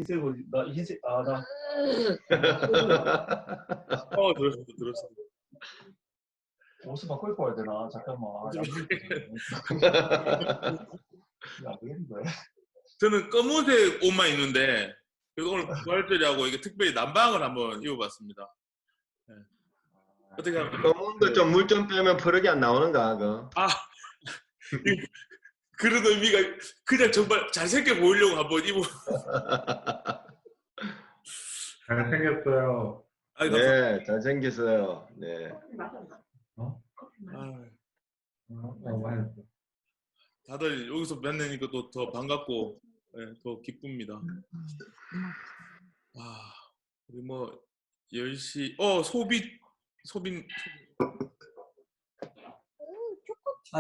흰색으로 나 흰색 나 들었어. 옷을 바꿔 입고 와야 되나? 잠깐만. 안 되겠는데. 저는 검은색 옷만 입는데 그래서 오늘 부활절이하고 이게 특별히 남방을 한번 입어봤습니다. 네. 어떻게 하면 검은도 좀 물 좀 빼면 푸르기 안 나오는가? 그런 의미가 그냥 정말 잘생겨 보이려고 한번 입어. 잘생겼어요. 네, 잘생겼어요. 네. 다들 여기서 만나니까 또 더 반갑고 네, 더 기쁩니다. 우리 뭐 10시 소빈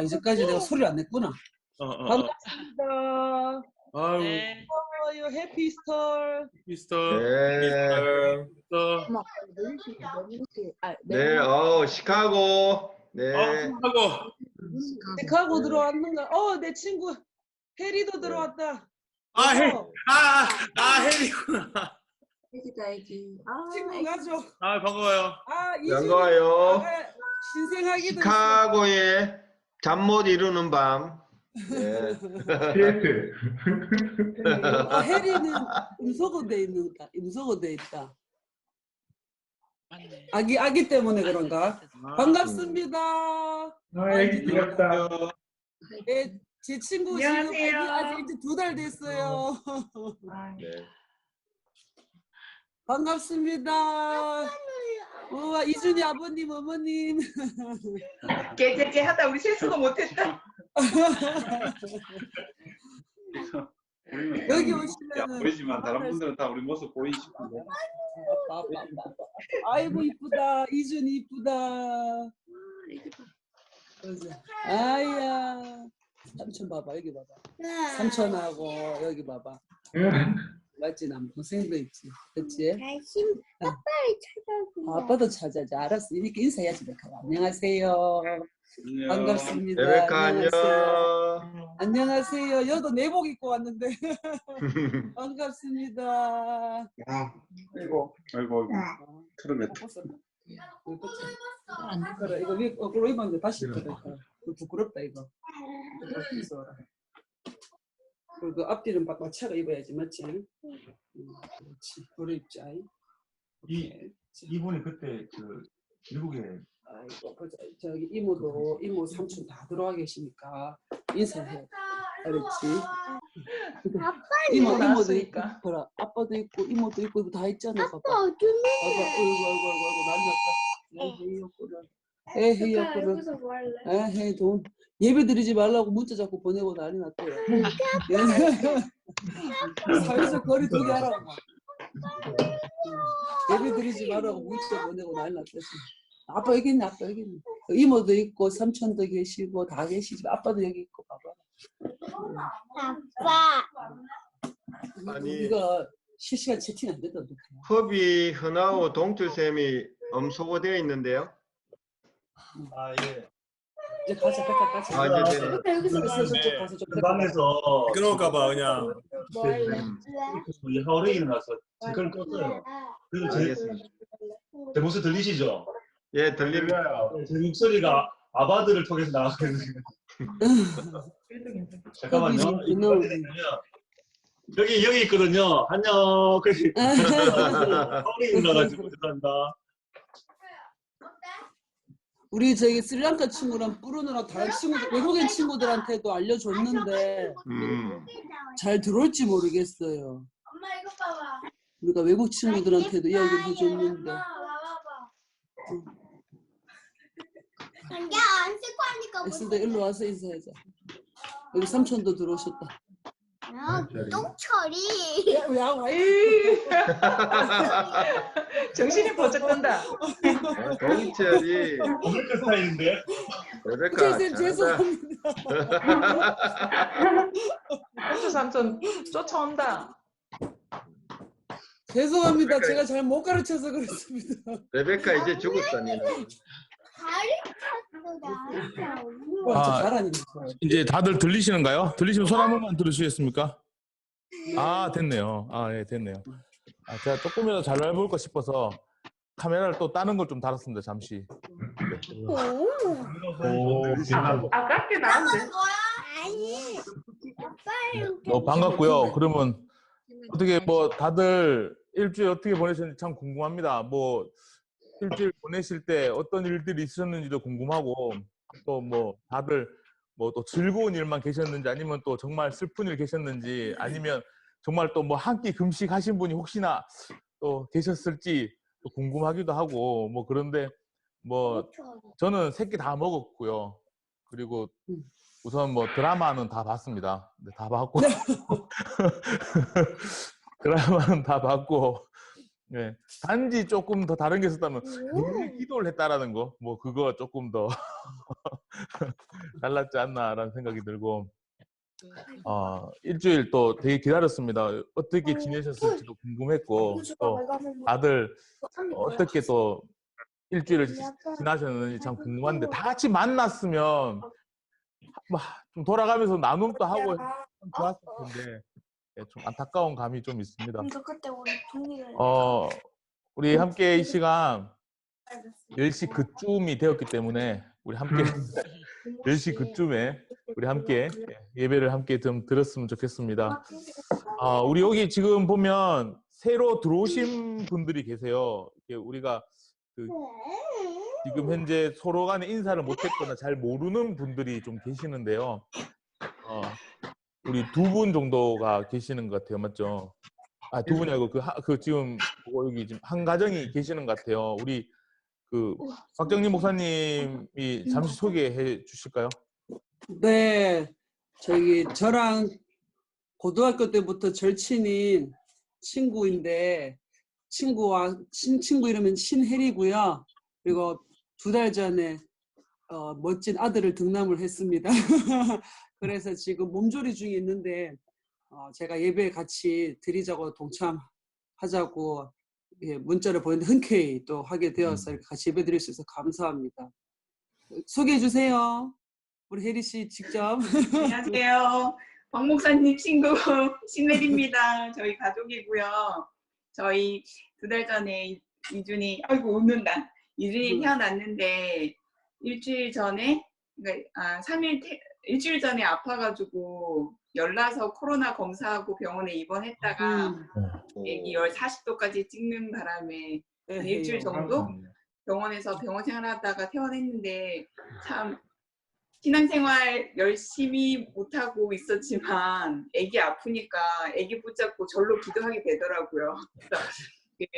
이제까지 내가 소리를 안 냈구나. 반갑습니다. 아유. 네. 해피스터. 네. 네, 시카고. 네. 시카고 들어왔는가? 내 친구 해리도 들어왔다. 해리구나. 친구 가죠. 반가워요. 반가워요. 신생하기도 시카고의 잠 못 이루는 밤. 네. 해리는 음소거 돼 있다. 아기 때문에 그런가? 반갑습니다. 애기 귀엽다. 네, 제 친구 지금 아직 이제 2달 됐어요. 네. 반갑습니다. 우와, 이준이 아버님, 어머님. 깨깨깨 하다 우리 세수도 못했다. 여기 오시면 보이지만 다른 분들은 다 우리 모습 보이시는데. 아이고 이쁘다. 이준이 이쁘다. 아야. 삼촌 봐봐. 여기 봐봐. 삼촌하고 여기 봐봐. 맞지? 남동생도 있지. 그치? 아빠를 찾아줘. 아빠도 찾아줘. 알았어. 이렇게 인사해야지. 안녕하세요. 반갑습니다. 레베카 안녕하세요. 안녕하세요. 여도 내복 입고 왔는데. 반갑습니다. 아이고. 트름했다. 그래, 이거 위에 거꾸로 입었는데 다시 입어야 부끄럽다, 이거. 그리고 앞뒤는 맞춰가 입어야지, 맞지? 그렇지. 그래 입자. 이분이 그때 미국에 아이고, 저기 이모 삼촌 다 들어와 계시니까 인사해. 그렇지. 이모도 있고, 그래. 아빠도 있고, 이모도 있고, 다 있잖아. 아빠 어둠이. 아이고, 난리 났다. 여기서 뭐 할래? 에헤이, 돈 예배 드리지 말라고 문자 자꾸 보내고 난리 났대요. 사회적 거리 두기 하라고. 예배 드리지 말라고 문자 보내고 난리 났대요. 아빠 여기 있네, 아빠 여기 있네. 이모도 있고, 삼촌도 계시고, 다 계시지. 아빠도 여기 있고, 봐봐. 아빠. 아니, 이거 실시간 채팅 안 되던데. 허비, 흔하고 동틀샘이 음소거되어 있는데요. 예. 이제 가자. 이제 되네. 여기서 그 방에서 그럴까봐 그냥. 하루에 일어나서 댓글 껐어요. 그리고 알겠습니다. 제 목소리 들리시죠? 예, 들립니다. 제 목소리가 아바드를 통해서 나가거든요. 잠깐만요. 여기 있거든요. 안녕. 하루에 일어나가지고 죄송합니다. 우리 저기 스리랑카 친구랑 뿌르느라 다른 친구들, 외국인 친구들한테도 알려줬는데 잘 들어올지 모르겠어요. 엄마 이거 봐봐. 우리가 외국 친구들한테도 이야기를 해줬는데. 안 쓰고 하니까 엑스도 일로 와서 인사하자. 여기 삼촌도 들어오셨다. 똥처리. 정신이 번쩍 든다. 동철이. 오메카 스타일인데? 레베카. 쌤 죄송합니다. 삼촌 삼촌 쫓아온다. 죄송합니다. 제가 잘 못 가르쳐서 그렇습니다. 레베카 이제 죽었다, 니는. 잘하니. 이제 다들 들리시는가요? 들리시면 손 한 번만 들으시겠습니까? 아, 됐네요. 아, 예, 됐네요. 아, 제가 조금이라도 잘 나볼까 싶어서 카메라를 또 다른 걸 좀 달았습니다. 잠시. 오, 빛난다. 아깝게 나왔는데. 아니. 반갑고요. 그러면 어떻게 뭐 다들 일주일 어떻게 보내셨는지 참 궁금합니다. 뭐 일주일 보내실 때 어떤 일들이 있었는지도 궁금하고 또 뭐 다들 뭐 또 즐거운 일만 계셨는지 아니면 또 정말 슬픈 일 계셨는지 아니면 정말 또 뭐 한 끼 금식하신 분이 혹시나 또 계셨을지 또 궁금하기도 하고 뭐 그런데 뭐 저는 3끼 다 먹었고요. 그리고 우선 뭐 드라마는 다 봤습니다. 네, 다 봤고 드라마는 다 봤고 네. 단지 조금 더 다른 게 있었다면 늘 기도를 했다라는 거 뭐 그거 조금 더 달랐지 않나라는 생각이 들고 일주일 또 되게 기다렸습니다. 어떻게 지내셨을지도 궁금했고 또 다들 어떻게 또 일주일을 지나셨는지 참 궁금한데 다 같이 만났으면 좀 돌아가면서 나눔도 하고 참 좋았을 텐데 예, 좀 안타까운 감이 좀 있습니다. 우리 함께 이 시간 10시 그쯤이 되었기 때문에 우리 함께 10시 그쯤에 우리 함께 예배를 함께 좀 들었으면 좋겠습니다. 우리 여기 지금 보면 새로 들어오신 분들이 계세요. 우리가 지금 현재 서로 간에 인사를 못했거나 잘 모르는 분들이 좀 계시는데요. 우리 2분 정도가 계시는 것 같아요. 맞죠? 아, 2분이 아니고 지금 여기 지금 한 가정이 계시는 것 같아요. 우리 박정림 목사님이 잠시 소개해 주실까요? 네, 저랑 고등학교 때부터 절친인 친구인데 친구 이름은 신혜리고요. 그리고 2달 전에 멋진 아들을 등남을 했습니다. 그래서 지금 몸조리 중에 있는데 제가 예배에 같이 드리자고 동참하자고 문자를 보냈는데 흔쾌히 또 하게 되어서 이렇게 같이 예배 드릴 수 있어서 감사합니다. 소개해 주세요. 우리 혜리 씨 직접. 안녕하세요. 박 목사님 친구 신혜리입니다. 저희 가족이고요. 저희 2달 전에 이준이, 아이고 웃는다. 이준이 태어났는데 일주일 전에 일주일 전에 아파가지고 열나서 코로나 검사하고 병원에 입원했다가 애기 열 40도까지 찍는 바람에 한 일주일 정도 병원에서 병원 생활하다가 퇴원했는데 참 신앙생활 열심히 못하고 있었지만 애기 아프니까 애기 붙잡고 절로 기도하게 되더라고요. 그래서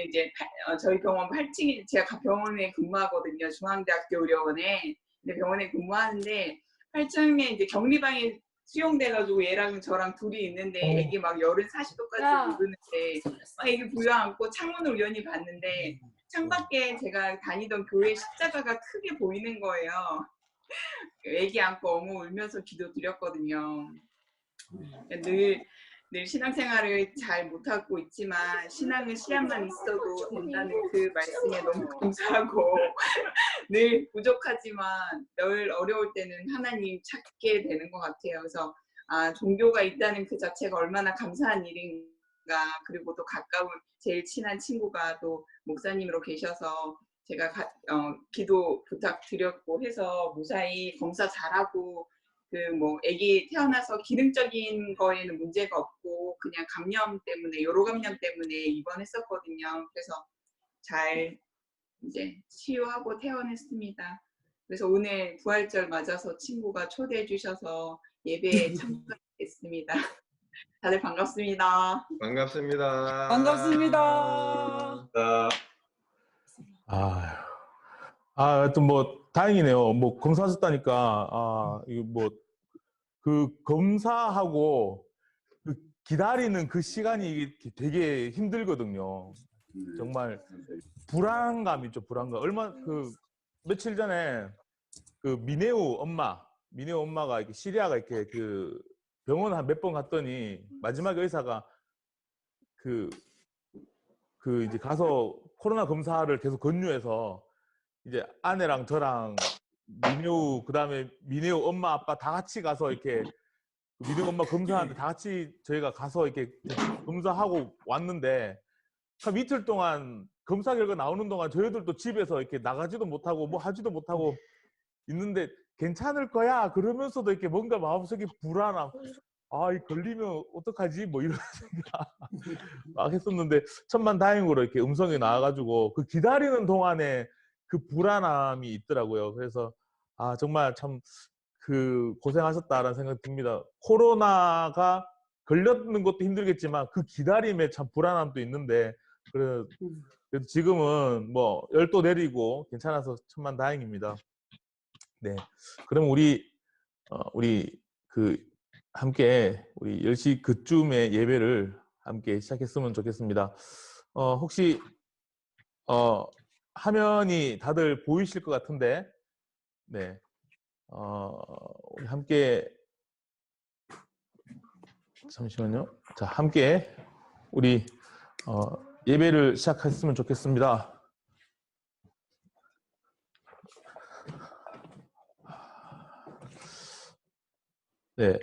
이제 저희 병원 8층에 제가 병원에 근무하거든요. 중앙대학교 의료원에. 근데 병원에 근무하는데 8층에 이제 격리방에 수용돼가지고 얘랑 저랑 둘이 있는데 애기 막 열은 40도까지 오르는데 막 애기 부여안고 창문을 우연히 봤는데 창밖에 제가 다니던 교회 십자가가 크게 보이는 거예요. 애기 안고 어머 울면서 기도 드렸거든요. 늘 신앙생활을 잘 못하고 있지만 신앙은 시간만 있어도 된다는 그 말씀에 너무 감사하고 늘 부족하지만 늘 어려울 때는 하나님 찾게 되는 것 같아요. 그래서 종교가 있다는 그 자체가 얼마나 감사한 일인가. 그리고 또 가까운 제일 친한 친구가 또 목사님으로 계셔서 제가 기도 부탁드렸고 해서 무사히 검사 잘하고 아기 태어나서 기능적인 거에는 문제가 없고 그냥 감염 때문에 요로 감염 때문에 입원했었거든요. 그래서 잘 이제 치유하고 퇴원했습니다. 그래서 오늘 부활절 맞아서 친구가 초대해 주셔서 예배에 참석했습니다. 다들 반갑습니다. 반갑습니다. 반갑습니다. 하여튼 뭐 다행이네요. 뭐 검사하셨다니까 이거 검사하고 기다리는 그 시간이 되게 힘들거든요. 정말 불안감 있죠, 불안감. 며칠 전에 미네우 엄마가 이렇게 시리아가 이렇게 병원 한 몇 번 갔더니 마지막에 의사가 이제 가서 코로나 검사를 계속 권유해서 이제 아내랑 저랑 그다음에 미네우 엄마 아빠 다 같이 가서 이렇게 믿음 엄마 검사하는데 다 같이 저희가 가서 이렇게 검사하고 왔는데 한 이틀 동안 검사 결과 나오는 동안 저희들도 집에서 이렇게 나가지도 못하고 뭐 하지도 못하고 있는데 괜찮을 거야 그러면서도 이렇게 뭔가 마음속에 불안함. 아, 이 걸리면 어떡하지? 뭐 이런 생각 막 했었는데 천만다행으로 이렇게 음성이 나와가지고 그 기다리는 동안에 그 불안함이 있더라고요. 그래서 아 정말 참 그 고생하셨다라는 생각이 듭니다. 코로나가 걸렸는 것도 힘들겠지만 그 기다림에 참 불안함도 있는데 그래도 지금은 뭐 열도 내리고 괜찮아서 천만다행입니다. 네, 그럼 우리 그 함께 우리 10시 그쯤에 예배를 함께 시작했으면 좋겠습니다. 혹시 화면이 다들 보이실 것 같은데, 네, 우리 함께 잠시만요. 자, 함께 우리 예배를 시작했으면 좋겠습니다. 네,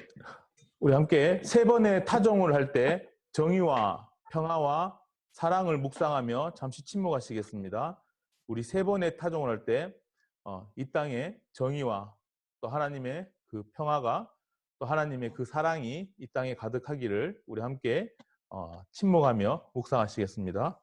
우리 함께 세 번의 타종을 할 때 정의와 평화와 사랑을 묵상하며 잠시 침묵하시겠습니다. 우리 세 번의 타종을 할 때 이 땅에 정의와 또 하나님의 그 평화가 또 하나님의 그 사랑이 이 땅에 가득하기를 우리 함께 침묵하며 묵상하시겠습니다.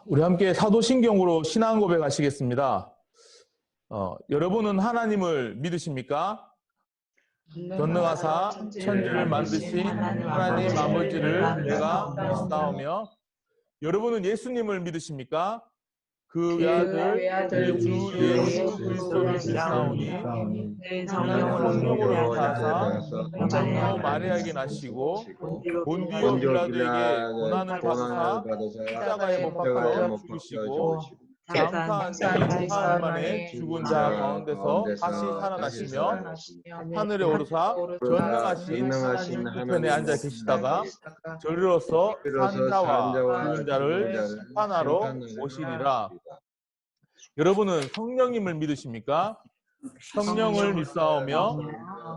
우리 함께 사도신경으로 신앙 고백하시겠습니다. 여러분은 하나님을 믿으십니까? 전능하사 천지를 만드신 하나님 아버지를 내가 믿사오며 여러분은 예수님을 믿으십니까? 그 외아들 주 예수 그리스도를 믿사오니 성령으로 나타나사 성모 마리아에게 나시고 본디오 빌라도에게 고난을 받으사 십자가에 못 박혀 죽으시고 장사한 지 사흘 만에 죽은 자 가운데서 다시 살아나시며 하늘에 오르사 전능하신 하나님 우편에 앉아 계시다가 저리로서 산자와 죽은 자를 심판하러 오시리라. 여러분은 성령님을 믿으십니까? 성령을 믿사오며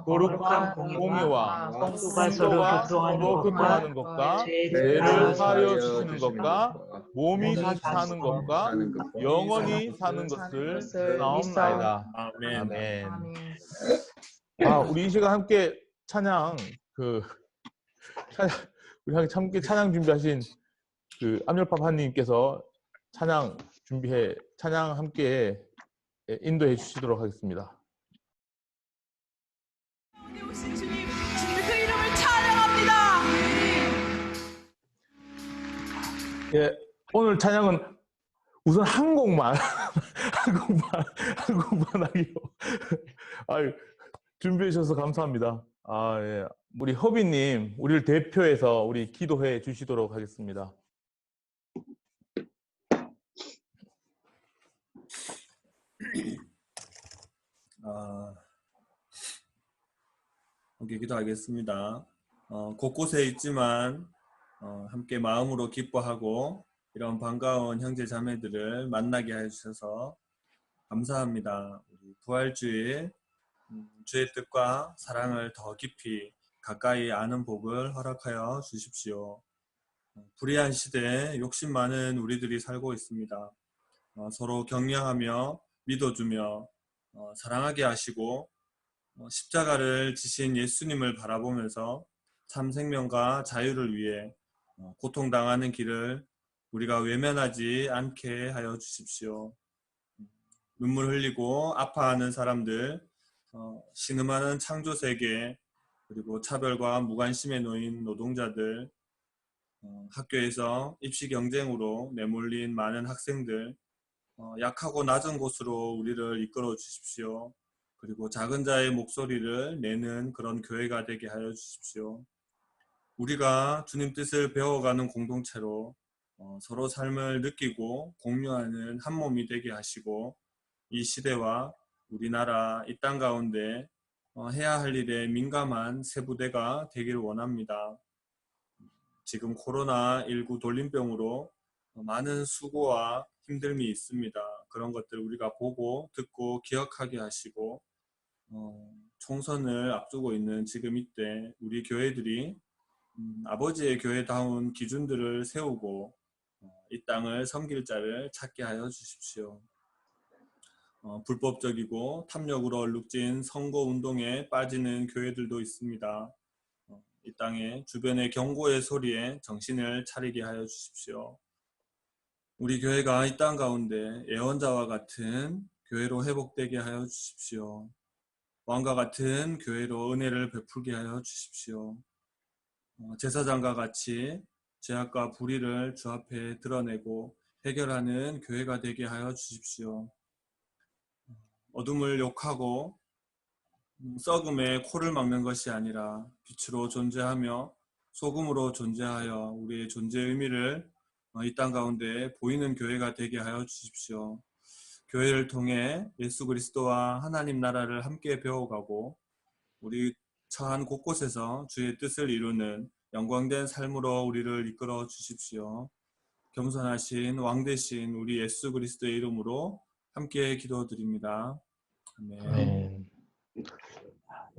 거룩한 공의와 성도가 서로 교통하는 것과 죄를 사하여 주시는 것과 몸이 다시 사는 것과 영원히 사는 것을 믿사옵나이다. 아멘. 우리 이 시간 함께 찬양 우리 함께 찬양 준비하신 그 암열파파님께서 찬양 함께 인도해 주시도록 하겠습니다. 오신 주님, 그 이름을 찬양합니다. 예, 오늘 찬양은 우선 한 곡만 하기로 준비해 주셔서 감사합니다. 예. 우리 허비님, 우리를 대표해서 우리 기도해 주시도록 하겠습니다. 함께 기도하겠습니다. 곳곳에 있지만 함께 마음으로 기뻐하고 이런 반가운 형제 자매들을 만나게 해주셔서 감사합니다. 우리 부활주일 주의 뜻과 사랑을 더 깊이 가까이 아는 복을 허락하여 주십시오. 불의한 시대에 욕심 많은 우리들이 살고 있습니다. 서로 격려하며 믿어주며 사랑하게 하시고 십자가를 지신 예수님을 바라보면서 참 생명과 자유를 위해 고통당하는 길을 우리가 외면하지 않게 하여 주십시오. 눈물 흘리고 아파하는 사람들, 신음하는 창조세계, 그리고 차별과 무관심에 놓인 노동자들, 학교에서 입시 경쟁으로 내몰린 많은 학생들, 약하고 낮은 곳으로 우리를 이끌어 주십시오. 그리고 작은 자의 목소리를 내는 그런 교회가 되게 하여 주십시오. 우리가 주님 뜻을 배워가는 공동체로 서로 삶을 느끼고 공유하는 한 몸이 되게 하시고 이 시대와 우리나라 이 땅 가운데 해야 할 일에 민감한 새 부대가 되기를 원합니다. 지금 코로나19 돌림병으로 많은 수고와 힘듦이 있습니다. 그런 것들 우리가 보고 듣고 기억하게 하시고 총선을 앞두고 있는 지금 이때 우리 교회들이 아버지의 교회다운 기준들을 세우고 이 땅을 섬길 자를 찾게 하여 주십시오. 불법적이고 탐욕으로 얼룩진 선거운동에 빠지는 교회들도 있습니다. 이 땅에 주변의 경고의 소리에 정신을 차리게 하여 주십시오. 우리 교회가 이 땅 가운데 예언자와 같은 교회로 회복되게 하여 주십시오. 왕과 같은 교회로 은혜를 베풀게 하여 주십시오. 제사장과 같이 죄악과 불의를 주 앞에 드러내고 해결하는 교회가 되게 하여 주십시오. 어둠을 욕하고 썩음에 코를 막는 것이 아니라 빛으로 존재하며 소금으로 존재하여 우리의 존재 의미를 이 땅 가운데 보이는 교회가 되게 하여 주십시오. 교회를 통해 예수 그리스도와 하나님 나라를 함께 배워가고 우리 처한 곳곳에서 주의 뜻을 이루는 영광된 삶으로 우리를 이끌어 주십시오. 겸손하신 왕 되신 우리 예수 그리스도의 이름으로 함께 기도드립니다. 아멘. 아멘.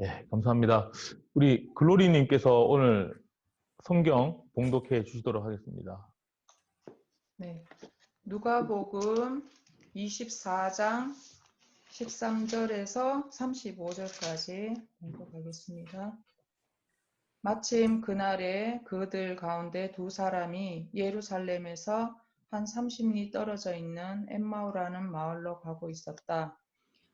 예, 감사합니다. 우리 글로리님께서 오늘 성경 봉독해 주시도록 하겠습니다. 네, 누가복음 24장 13절에서 35절까지 봉독하겠습니다. 마침 그날에 그들 가운데 두 사람이 예루살렘에서 한 30리 떨어져 있는 엠마오라는 마을로 가고 있었다.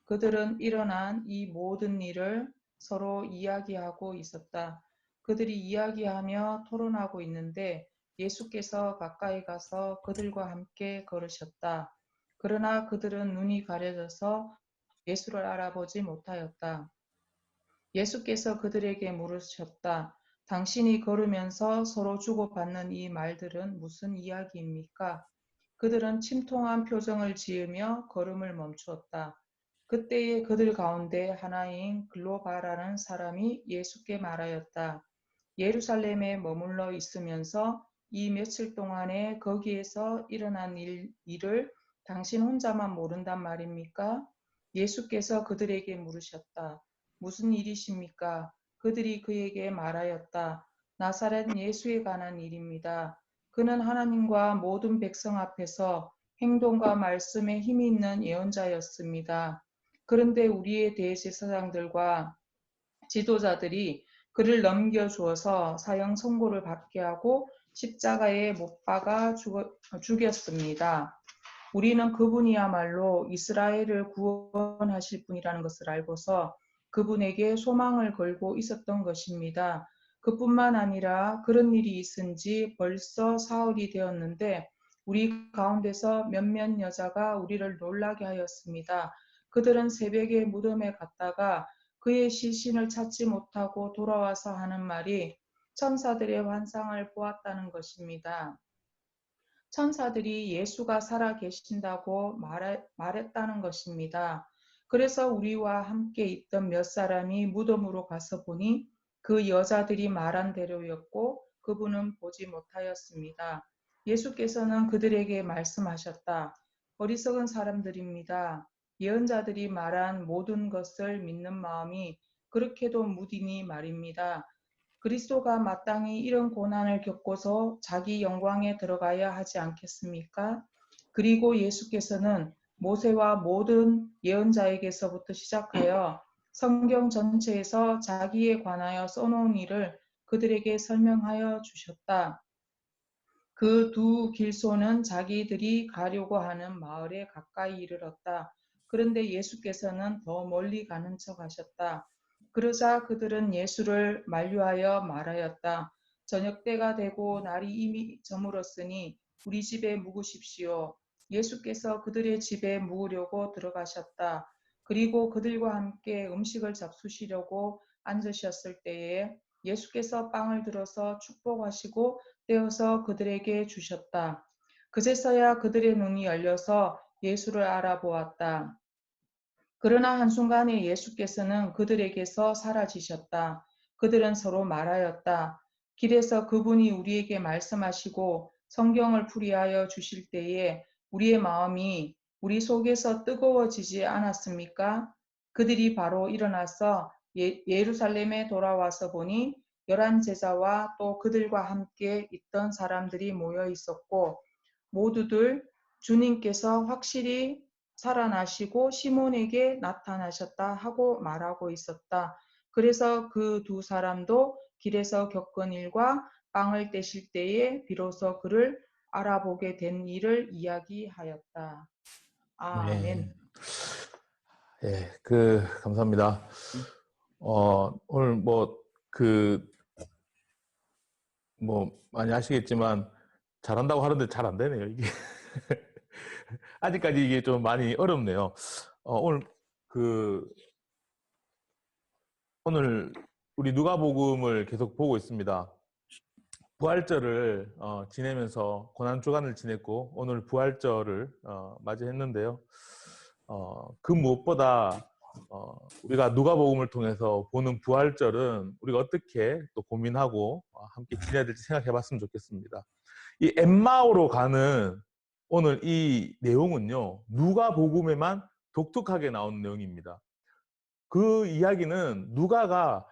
그들은 일어난 이 모든 일을 서로 이야기하고 있었다. 그들이 이야기하며 토론하고 있는데 예수께서 가까이 가서 그들과 함께 걸으셨다. 그러나 그들은 눈이 가려져서 예수를 알아보지 못하였다. 예수께서 그들에게 물으셨다. 당신이 걸으면서 서로 주고받는 이 말들은 무슨 이야기입니까? 그들은 침통한 표정을 지으며 걸음을 멈추었다. 그때에 그들 가운데 하나인 글로바라는 사람이 예수께 말하였다. 예루살렘에 머물러 있으면서 이 며칠 동안에 거기에서 일어난 일을 당신 혼자만 모른단 말입니까? 예수께서 그들에게 물으셨다. 무슨 일이십니까? 그들이 그에게 말하였다. 나사렛 예수에 관한 일입니다. 그는 하나님과 모든 백성 앞에서 행동과 말씀에 힘이 있는 예언자였습니다. 그런데 우리의 대제사장들과 지도자들이 그를 넘겨주어서 사형 선고를 받게 하고 십자가에 못 박아 죽였습니다. 우리는 그분이야말로 이스라엘을 구원하실 분이라는 것을 알고서 그분에게 소망을 걸고 있었던 것입니다. 그뿐만 아니라 그런 일이 있은 지 벌써 사흘이 되었는데 우리 가운데서 몇몇 여자가 우리를 놀라게 하였습니다. 그들은 새벽에 무덤에 갔다가 그의 시신을 찾지 못하고 돌아와서 하는 말이 천사들의 환상을 보았다는 것입니다. 천사들이 예수가 살아 계신다고 말했다는 것입니다. 그래서 우리와 함께 있던 몇 사람이 무덤으로 가서 보니 그 여자들이 말한 대로였고 그분은 보지 못하였습니다. 예수께서는 그들에게 말씀하셨다. 어리석은 사람들입니다. 예언자들이 말한 모든 것을 믿는 마음이 그렇게도 무디니 말입니다. 그리스도가 마땅히 이런 고난을 겪고서 자기 영광에 들어가야 하지 않겠습니까? 그리고 예수께서는 모세와 모든 예언자에게서부터 시작하여 성경 전체에서 자기에 관하여 써놓은 일을 그들에게 설명하여 주셨다. 그 두 길소는 자기들이 가려고 하는 마을에 가까이 이르렀다. 그런데 예수께서는 더 멀리 가는 척 하셨다. 그러자 그들은 예수를 만류하여 말하였다. 저녁 때가 되고 날이 이미 저물었으니 우리 집에 묵으십시오. 예수께서 그들의 집에 묵으려고 들어가셨다. 그리고 그들과 함께 음식을 잡수시려고 앉으셨을 때에 예수께서 빵을 들어서 축복하시고 떼어서 그들에게 주셨다. 그제서야 그들의 눈이 열려서 예수를 알아보았다. 그러나 한순간에 예수께서는 그들에게서 사라지셨다. 그들은 서로 말하였다. 길에서 그분이 우리에게 말씀하시고 성경을 풀이하여 주실 때에 우리의 마음이 우리 속에서 뜨거워지지 않았습니까? 그들이 바로 일어나서 예루살렘에 돌아와서 보니 11 제자와 또 그들과 함께 있던 사람들이 모여 있었고 모두들 주님께서 확실히 살아나시고 시몬에게 나타나셨다 하고 말하고 있었다. 그래서 그 두 사람도 길에서 겪은 일과 빵을 떼실 때에 비로소 그를 알아보게 된 일을 이야기하였다. 아멘. 예, 감사합니다. 오늘 많이 아시겠지만 잘한다고 하는데 잘 안 되네요, 이게. 아직까지 이게 좀 많이 어렵네요. 오늘 우리 누가복음을 계속 보고 있습니다. 부활절을 지내면서 고난주간을 지냈고 오늘 부활절을 맞이했는데요. 그 무엇보다 우리가 누가복음을 통해서 보는 부활절은 우리가 어떻게 또 고민하고 함께 지내야 될지 생각해봤으면 좋겠습니다. 이 엠마오로 가는 오늘 이 내용은요, 누가복음에만 독특하게 나온 내용입니다. 그 이야기는 누가가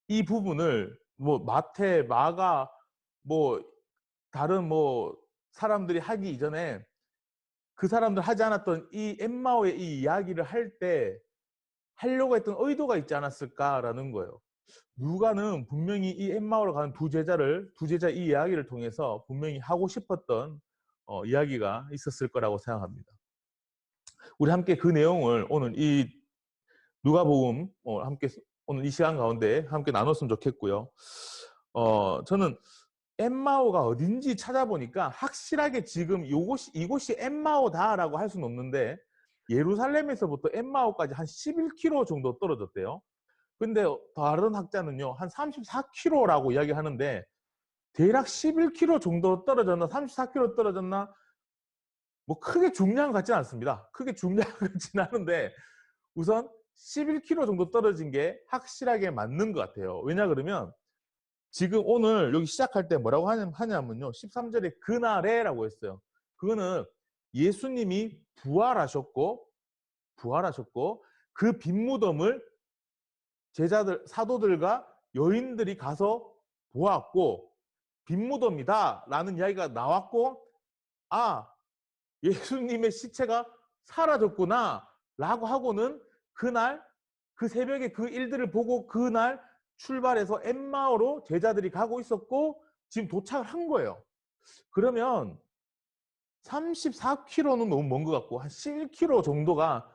이 부분을 마태, 마가 다른 사람들이 하기 이전에 그 사람들 하지 않았던 이 엠마오의 이 이야기를 할 때 하려고 했던 의도가 있지 않았을까라는 거예요. 누가는 분명히 이 엠마오로 가는 두 제자 이 이야기를 통해서 분명히 하고 싶었던 이야기가 있었을 거라고 생각합니다. 우리 함께 그 내용을 오늘 이 누가복음 함께 오늘 이 시간 가운데 함께 나눴으면 좋겠고요. 저는 엠마오가 어딘지 찾아보니까 확실하게 지금 이곳이 엠마오다라고 할 수는 없는데 예루살렘에서부터 엠마오까지 한 11km 정도 떨어졌대요. 근데 다른 학자는요, 한 34km라고 이야기하는데 대략 11km 정도 떨어졌나 34km 떨어졌나 크게 중요한 것 같지는 않습니다. 크게 중요한 것 같지는 않은데 우선 11km 정도 떨어진 게 확실하게 맞는 것 같아요. 왜냐 그러면 지금 오늘 여기 시작할 때 뭐라고 하냐면요, 13절에 그날에라고 했어요. 그거는 예수님이 부활하셨고 그 빈무덤을 제자들, 사도들과 여인들이 가서 보았고 빈무덤이다 라는 이야기가 나왔고, 예수님의 시체가 사라졌구나 라고 하고는 그날 그 새벽에 그 일들을 보고 그날 출발해서 엠마오로 제자들이 가고 있었고 지금 도착을 한 거예요. 그러면 34km는 너무 먼 것 같고 한 11km 정도가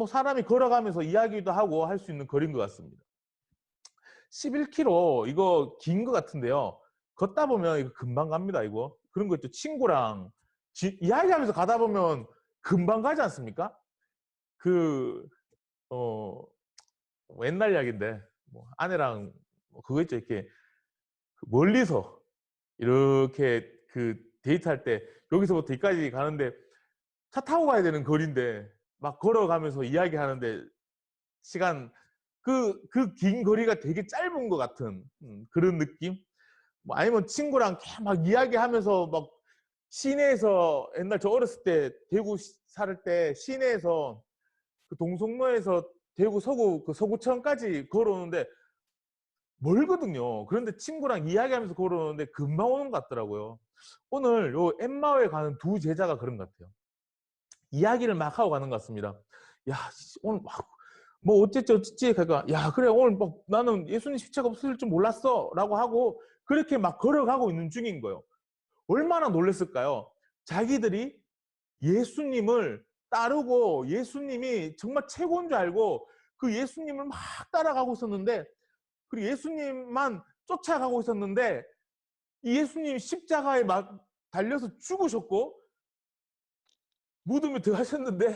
사람이 걸어가면서 이야기도 하고 할 수 있는 거리인 것 같습니다. 11km 이거 긴 것 같은데요. 걷다 보면 이거 금방 갑니다. 이거 그런 거 있죠. 친구랑 이야기하면서 가다 보면 금방 가지 않습니까? 옛날 이야기인데 아내랑 그거 있죠. 이렇게 멀리서 이렇게 데이트할 때 여기서부터 여기까지 가는데 차 타고 가야 되는 거리인데 막 걸어가면서 이야기하는데 시간 그 긴 거리가 되게 짧은 것 같은 그런 느낌? 아니면 친구랑 막 이야기하면서 막 시내에서 옛날 저 어렸을 때 대구 살 때 시내에서 그 동성로에서 대구 서구청까지 걸어오는데 멀거든요. 그런데 친구랑 이야기하면서 걸어오는데 금방 오는 것 같더라고요. 오늘 요 엠마오에 가는 두 제자가 그런 것 같아요. 이야기를 막 하고 가는 것 같습니다. 야, 오늘 어쨌지 그러니까 야, 그래 오늘 나는 예수님 시체가 없을 줄 몰랐어 라고 하고 그렇게 막 걸어가고 있는 중인 거예요. 얼마나 놀랐을까요? 자기들이 예수님을 따르고 예수님이 정말 최고인 줄 알고 그 예수님을 막 따라가고 있었는데, 그리고 예수님만 쫓아가고 있었는데 이 예수님이 십자가에 막 달려서 죽으셨고 무덤에 들어가셨는데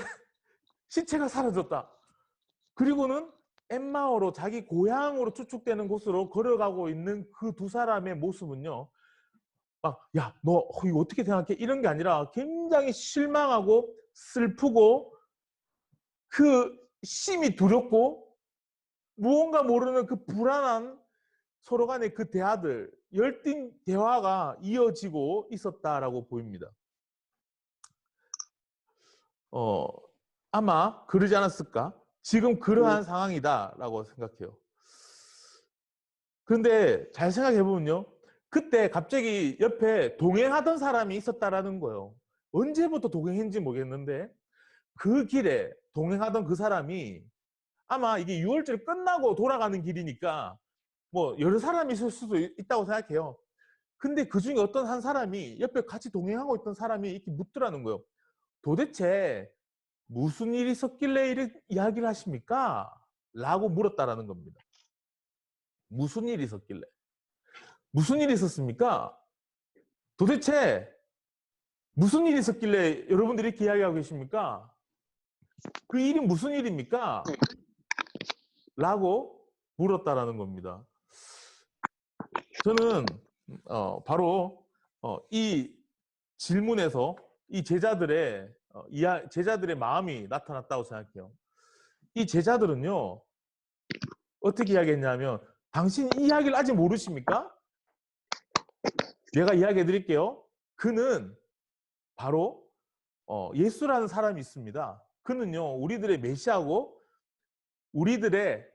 시체가 사라졌다. 그리고는 엠마오로 자기 고향으로 추측되는 곳으로 걸어가고 있는 그 두 사람의 모습은요. 막 야, 너 이거 어떻게 생각해? 이런 게 아니라 굉장히 실망하고 슬프고 그 심히 두렵고 무언가 모르는 그 불안한 서로 간의 그 대화들, 열띤 대화가 이어지고 있었다라고 보입니다. 아마 그러지 않았을까? 지금 그러한 상황이다라고 생각해요. 그런데 잘 생각해 보면요. 그때 갑자기 옆에 동행하던 사람이 있었다라는 거예요. 언제부터 동행했는지 모르겠는데 그 길에 동행하던 그 사람이 아마 이게 6월절 끝나고 돌아가는 길이니까 뭐 여러 사람이 있을 수도 있다고 생각해요. 근데 그 중에 어떤 한 사람이 옆에 같이 동행하고 있던 사람이 이렇게 묻더라는 거예요. 도대체 무슨 일이 있었길래 이렇게 이야기를 하십니까? 라고 물었다라는 겁니다. 무슨 일이 있었길래? 무슨 일이 있었습니까? 도대체 무슨 일이 있었길래 여러분들이 이렇게 이야기하고 계십니까? 그 일이 무슨 일입니까? 라고 물었다라는 겁니다. 저는 바로 이 질문에서 이 제자들의 마음이 나타났다고 생각해요. 이 제자들은요, 어떻게 이야기했냐면, 당신 이 이야기를 아직 모르십니까? 내가 이야기해 드릴게요. 그는 바로 예수라는 사람이 있습니다. 그는요, 우리들의 메시아고, 우리들을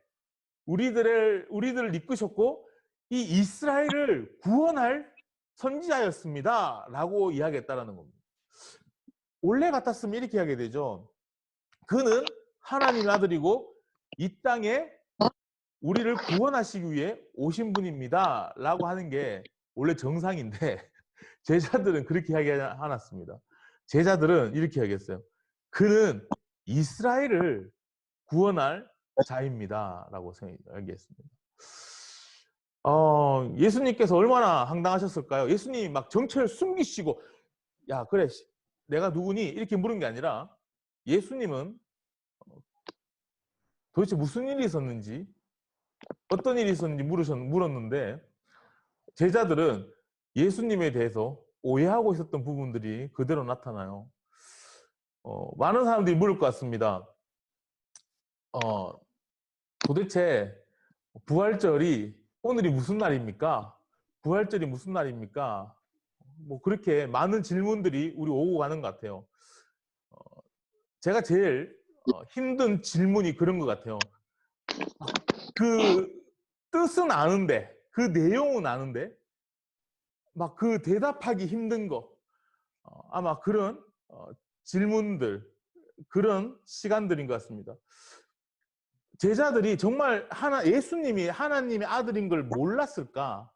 이끄셨고, 이 이스라엘을 구원할 선지자였습니다. 라고 이야기했다라는 겁니다. 원래 같았으면 이렇게 이야기해야 되죠. 그는 하나님의 아들이고 이 땅에 우리를 구원하시기 위해 오신 분입니다. 라고 하는 게 원래 정상인데 제자들은 그렇게 이야기하지 않았습니다. 제자들은 이렇게 이야기했어요. 그는 이스라엘을 구원할 자입니다. 라고 이야기했습니다. 예수님께서 얼마나 황당하셨을까요? 예수님이 막 정체를 숨기시고 야 그래 내가 누구니? 이렇게 물은 게 아니라 예수님은 도대체 무슨 일이 있었는지 어떤 일이 있었는지 물었는데 제자들은 예수님에 대해서 오해하고 있었던 부분들이 그대로 나타나요. 많은 사람들이 물을 것 같습니다. 도대체 부활절이 오늘이 무슨 날입니까? 부활절이 무슨 날입니까? 뭐 그렇게 많은 질문들이 우리 오고 가는 것 같아요. 제가 제일 힘든 질문이 그런 것 같아요. 그 뜻은 아는데, 그 내용은 아는데, 막 그 대답하기 힘든 거. 아마 그런 질문들, 그런 시간들인 것 같습니다. 제자들이 정말 예수님이 하나님의 아들인 걸 몰랐을까?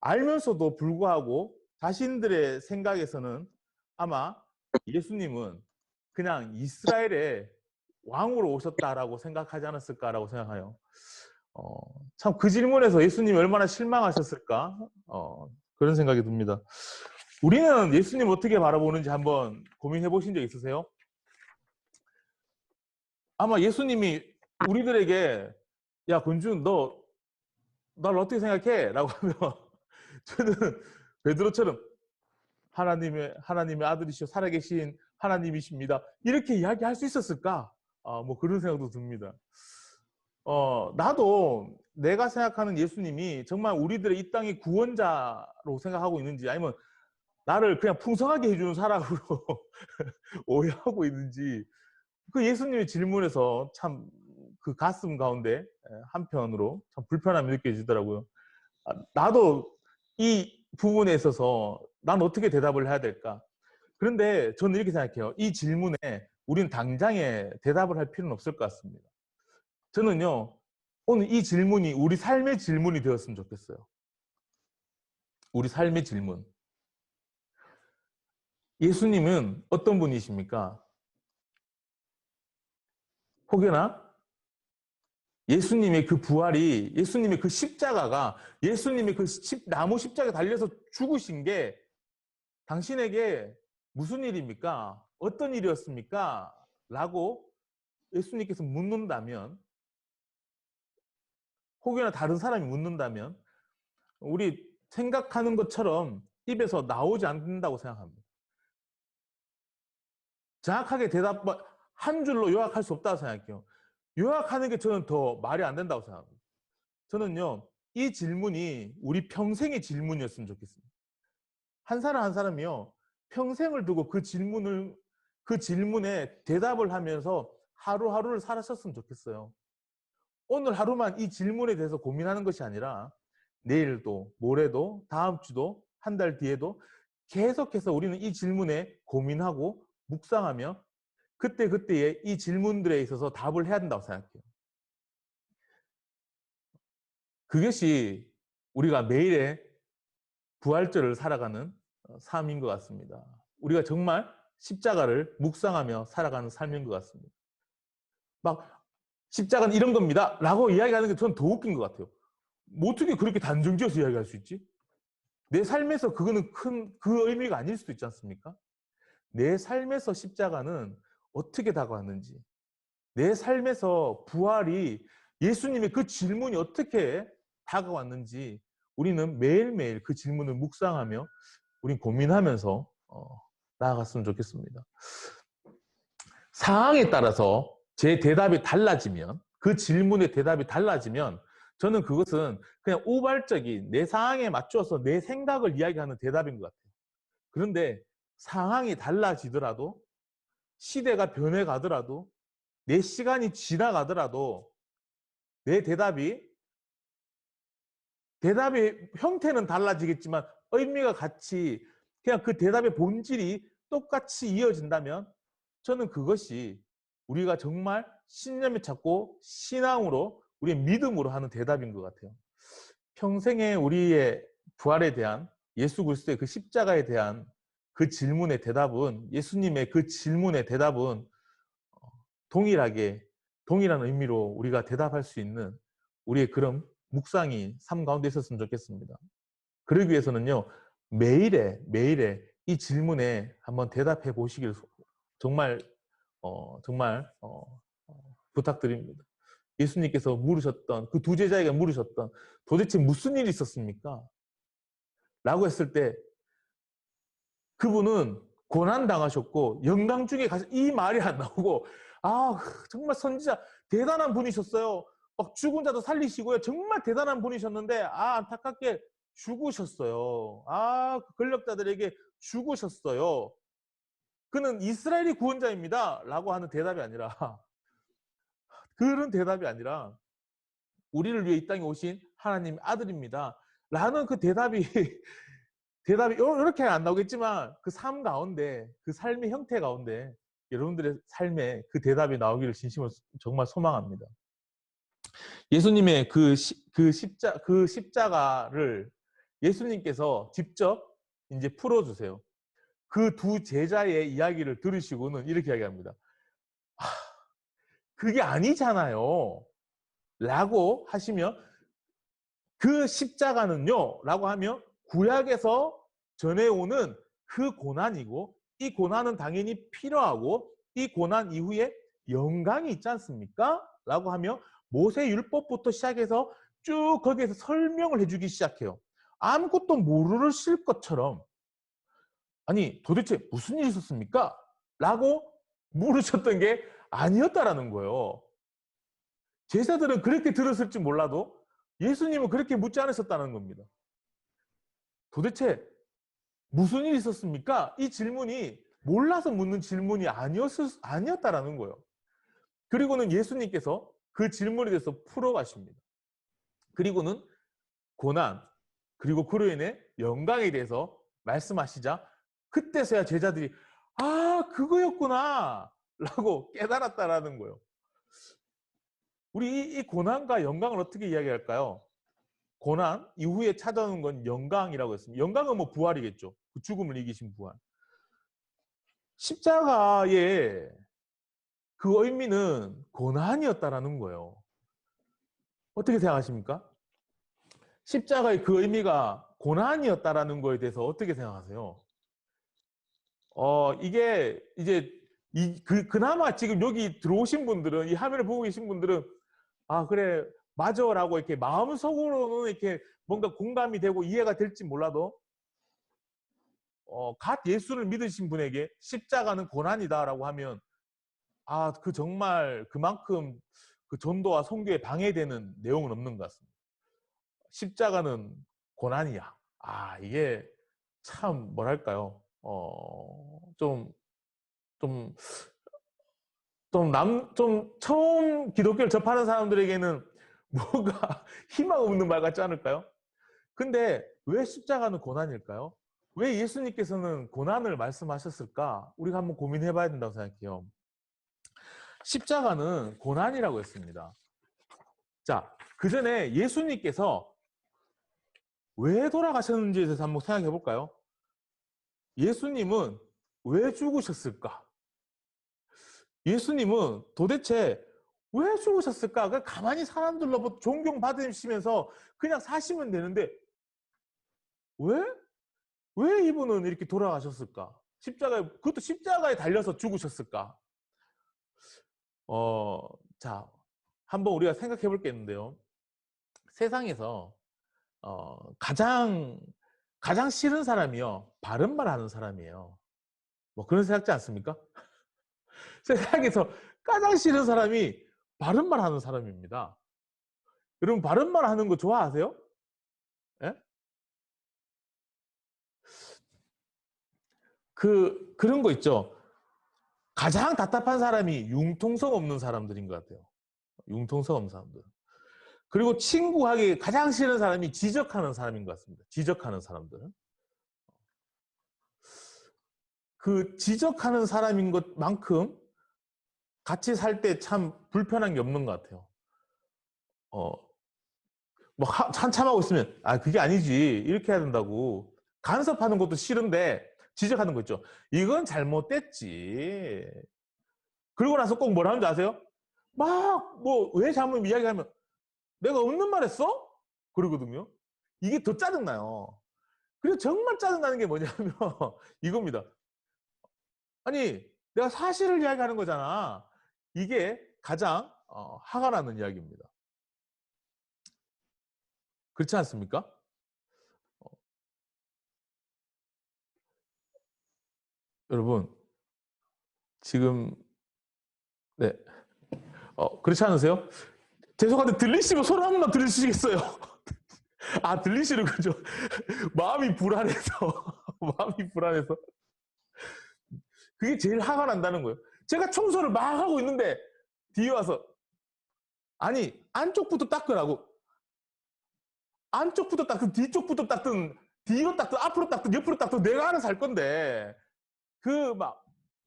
알면서도 불구하고 자신들의 생각에서는 아마 예수님은 그냥 이스라엘의 왕으로 오셨다라고 생각하지 않았을까라고 생각해요. 참 그 질문에서 예수님이 얼마나 실망하셨을까? 그런 생각이 듭니다. 우리는 예수님 어떻게 바라보는지 한번 고민해 보신 적 있으세요? 아마 예수님이 우리들에게 야 권준 너 날 어떻게 생각해? 라고 하면 저는 베드로처럼 하나님의 아들이시오 살아계신 하나님이십니다. 이렇게 이야기할 수 있었을까? 뭐 그런 생각도 듭니다. 나도 내가 생각하는 예수님이 정말 우리들의 이 땅의 구원자로 생각하고 있는지 아니면 나를 그냥 풍성하게 해주는 사람으로 오해하고 있는지 그 예수님의 질문에서 참 그 가슴 가운데 한편으로 참 불편함이 느껴지더라고요. 나도 이 부분에 있어서 난 어떻게 대답을 해야 될까? 그런데 저는 이렇게 생각해요. 이 질문에 우리는 당장에 대답을 할 필요는 없을 것 같습니다. 저는요, 오늘 이 질문이 우리 삶의 질문이 되었으면 좋겠어요. 우리 삶의 질문. 예수님은 어떤 분이십니까? 혹여나 예수님의 그 부활이, 예수님의 그 십자가가, 예수님의 그 나무 십자가에 달려서 죽으신 게 당신에게 무슨 일입니까? 어떤 일이었습니까? 라고 예수님께서 묻는다면 혹여나 다른 사람이 묻는다면 우리 생각하는 것처럼 입에서 나오지 않는다고 생각합니다. 정확하게 대답 한 줄로 요약할 수 없다고 생각해요. 요약하는 게 저는 더 말이 안 된다고 생각합니다. 저는요, 이 질문이 우리 평생의 질문이었으면 좋겠습니다. 한 사람 한 사람이요, 평생을 두고 그 질문에 대답을 하면서 하루하루를 살았었으면 좋겠어요. 오늘 하루만 이 질문에 대해서 고민하는 것이 아니라 내일도, 모레도, 다음 주도, 한 달 뒤에도 계속해서 우리는 이 질문에 고민하고 묵상하며 그때그때의 이 질문들에 있어서 답을 해야 된다고 생각해요. 그것이 우리가 매일의 부활절을 살아가는 삶인 것 같습니다. 우리가 정말 십자가를 묵상하며 살아가는 삶인 것 같습니다. 막 십자가는 이런 겁니다 라고 이야기하는 게 저는 더 웃긴 것 같아요. 뭐 어떻게 그렇게 단정지어서 이야기할 수 있지? 내 삶에서 그거는 큰 그 의미가 아닐 수도 있지 않습니까? 내 삶에서 십자가는 어떻게 다가왔는지, 내 삶에서 부활이 예수님의 그 질문이 어떻게 다가왔는지 우리는 매일매일 그 질문을 묵상하며 우린 고민하면서 나아갔으면 좋겠습니다. 상황에 따라서 제 대답이 달라지면, 그 질문의 대답이 달라지면 저는 그것은 그냥 우발적인 내 상황에 맞춰서 내 생각을 이야기하는 대답인 것 같아요. 그런데 상황이 달라지더라도, 시대가 변해가더라도, 내 시간이 지나가더라도 내 대답의 형태는 달라지겠지만 의미가 같이, 그냥 그 대답의 본질이 똑같이 이어진다면 저는 그것이 우리가 정말 신념에 찾고 신앙으로, 우리의 믿음으로 하는 대답인 것 같아요. 평생에 우리의 부활에 대한, 예수 그리스도의 그 십자가에 대한 그 질문의 대답은, 예수님의 그 질문의 대답은 동일한 의미로 우리가 대답할 수 있는 우리의 그런 묵상이 삶 가운데 있었으면 좋겠습니다. 그러기 위해서는요, 매일에 이 질문에 한번 대답해 보시길 정말 부탁드립니다. 예수님께서 물으셨던, 그 두 제자에게 물으셨던 도대체 무슨 일이 있었습니까? 라고 했을 때 그분은 고난당하셨고 영광 중에 가서 이 말이 안 나오고, 정말 선지자 대단한 분이셨어요. 막 죽은 자도 살리시고요. 정말 대단한 분이셨는데 안타깝게 죽으셨어요. 그 권력자들에게 죽으셨어요. 그는 이스라엘의 구원자입니다 라고 하는 대답이 아니라, 그런 대답이 아니라 우리를 위해 이 땅에 오신 하나님의 아들입니다 라는 그 대답이 이렇게 안 나오겠지만 그 삶 가운데, 그 삶의 형태 가운데 여러분들의 삶에 그 대답이 나오기를 진심으로 정말 소망합니다. 예수님의 그 십자가를 예수님께서 직접 이제 풀어주세요. 그 두 제자의 이야기를 들으시고는 이렇게 이야기합니다. 그게 아니잖아요 라고 하시며, 그 십자가는요 라고 하며 구약에서 전해오는 그 고난이고, 이 고난은 당연히 필요하고 이 고난 이후에 영광이 있지 않습니까? 라고 하며 모세 율법부터 시작해서 쭉 거기에서 설명을 해주기 시작해요. 아무것도 모르실 것처럼, 아니 도대체 무슨 일이 있었습니까? 라고 물으셨던 게 아니었다라는 거예요. 제자들은 그렇게 들었을지 몰라도 예수님은 그렇게 묻지 않으셨다는 겁니다. 도대체 무슨 일이 있었습니까? 이 질문이 몰라서 묻는 질문이 아니었다라는 거예요. 그리고는 예수님께서 그 질문에 대해서 풀어가십니다. 그리고는 고난, 그리고 그로 인해 영광에 대해서 말씀하시자 그때서야 제자들이 그거였구나 라고 깨달았다라는 거예요. 우리 이 고난과 영광을 어떻게 이야기할까요? 고난 이후에 찾아오는 건 영광이라고 했습니다. 영광은 뭐 부활이겠죠. 그 죽음을 이기신 부활. 십자가의 그 의미는 고난이었다라는 거예요. 어떻게 생각하십니까? 십자가의 그 의미가 고난이었다라는 거에 대해서 어떻게 생각하세요? 이게 이제 그나마 지금 여기 들어오신 분들은, 이 화면을 보고 계신 분들은 그래 맞아라고 이렇게 마음속으로는 이렇게 뭔가 공감이 되고 이해가 될지 몰라도 갓 예수를 믿으신 분에게 십자가는 고난이다라고 하면 그 정말 그만큼 그 전도와 선교에 방해되는 내용은 없는 것 같습니다. 십자가는 고난이야. 이게 참 뭐랄까요? 좀 처음 기독교를 접하는 사람들에게는 뭔가 희망 없는 말 같지 않을까요? 근데 왜 십자가는 고난일까요? 왜 예수님께서는 고난을 말씀하셨을까? 우리가 한번 고민해 봐야 된다고 생각해요. 십자가는 고난이라고 했습니다. 자, 그 전에 예수님께서 왜 돌아가셨는지에 대해서 한번 생각해 볼까요? 예수님은 왜 죽으셨을까? 예수님은 도대체 왜 죽으셨을까? 그냥 가만히 사람들로부터 존경받으시면서 그냥 사시면 되는데 왜 이분은 이렇게 돌아가셨을까? 그것도 십자가에 달려서 죽으셨을까? 자, 한번 우리가 생각해 볼 게 있는데요. 세상에서 가장 싫은 사람이요, 바른 말 하는 사람이에요. 뭐 그런 생각지 않습니까? 세상에서 가장 싫은 사람이 바른 말 하는 사람입니다. 여러분, 바른 말 하는 거 좋아하세요? 예? 그런 거 있죠. 가장 답답한 사람이 융통성 없는 사람들인 것 같아요. 융통성 없는 사람들. 그리고 친구하기 가장 싫은 사람이 지적하는 사람인 것 같습니다. 지적하는 사람들은. 그 지적하는 사람인 것만큼 같이 살 때 참 불편한 게 없는 것 같아요. 뭐 한참 하고 있으면 그게 아니지, 이렇게 해야 된다고 간섭하는 것도 싫은데 지적하는 거 있죠. 이건 잘못됐지. 그러고 나서 꼭 뭐라 하는지 아세요? 막 뭐 왜 잘못 이야기하면 내가 없는 말 했어? 그러거든요. 이게 더 짜증나요. 그리고 정말 짜증나는 게 뭐냐면 이겁니다. 아니, 내가 사실을 이야기하는 거잖아. 이게 가장 화가 나는 이야기입니다. 그렇지 않습니까? 여러분, 지금 네, 그렇지 않으세요? 죄송한데 들리시면 손 한 번만 들으시겠어요? 들리시는군요. 마음이 불안해서 마음이 불안해서 그게 제일 화가 난다는 거예요. 제가 청소를 막 하고 있는데 뒤에 와서 아니 안쪽부터 닦으라고, 안쪽부터 닦든 뒤쪽부터 닦든 뒤로 닦든 앞으로 닦든 옆으로 닦든 내가 알아서 할 건데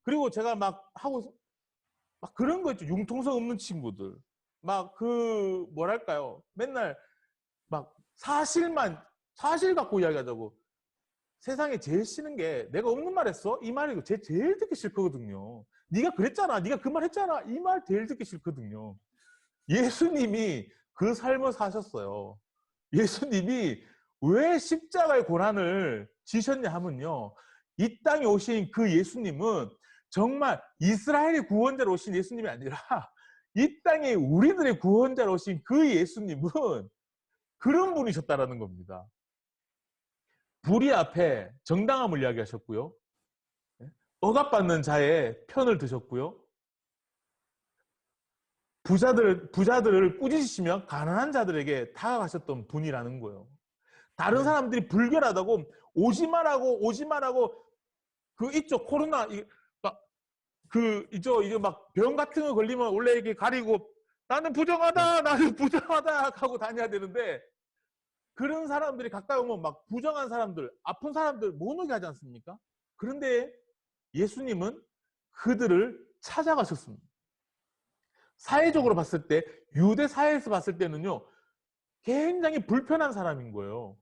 그리고 제가 막 하고 막 그런 거 있죠. 융통성 없는 친구들. 막 뭐랄까요. 맨날 막 사실 갖고 이야기하자고. 세상에 제일 싫은 게 내가 없는 말 했어? 이 말이 제일 듣기 싫거든요. 네가 그랬잖아. 네가 그 말 했잖아. 이 말 제일 듣기 싫거든요. 예수님이 그 삶을 사셨어요. 예수님이 왜 십자가의 고난을 지셨냐 하면요. 이 땅에 오신 그 예수님은 정말 이스라엘의 구원자로 오신 예수님이 아니라 이 땅에 우리들의 구원자로 오신 그 예수님은 그런 분이셨다라는 겁니다. 불의 앞에 정당함을 이야기하셨고요. 억압받는 자의 편을 드셨고요. 부자들을 꾸짖으시며 가난한 자들에게 다가가셨던 분이라는 거예요. 다른 사람들이 불결하다고 오지 말라고 이쪽 코로나 이게 막 병 같은 거 걸리면 원래 이렇게 가리고 나는 부정하다 하고 다녀야 되는데 그런 사람들이 가까이 오면 막 부정한 사람들, 아픈 사람들 못 오게 하지 않습니까? 그런데 예수님은 그들을 찾아가셨습니다. 사회적으로 봤을 때, 유대 사회에서 봤을 때는요, 굉장히 불편한 사람인 거예요.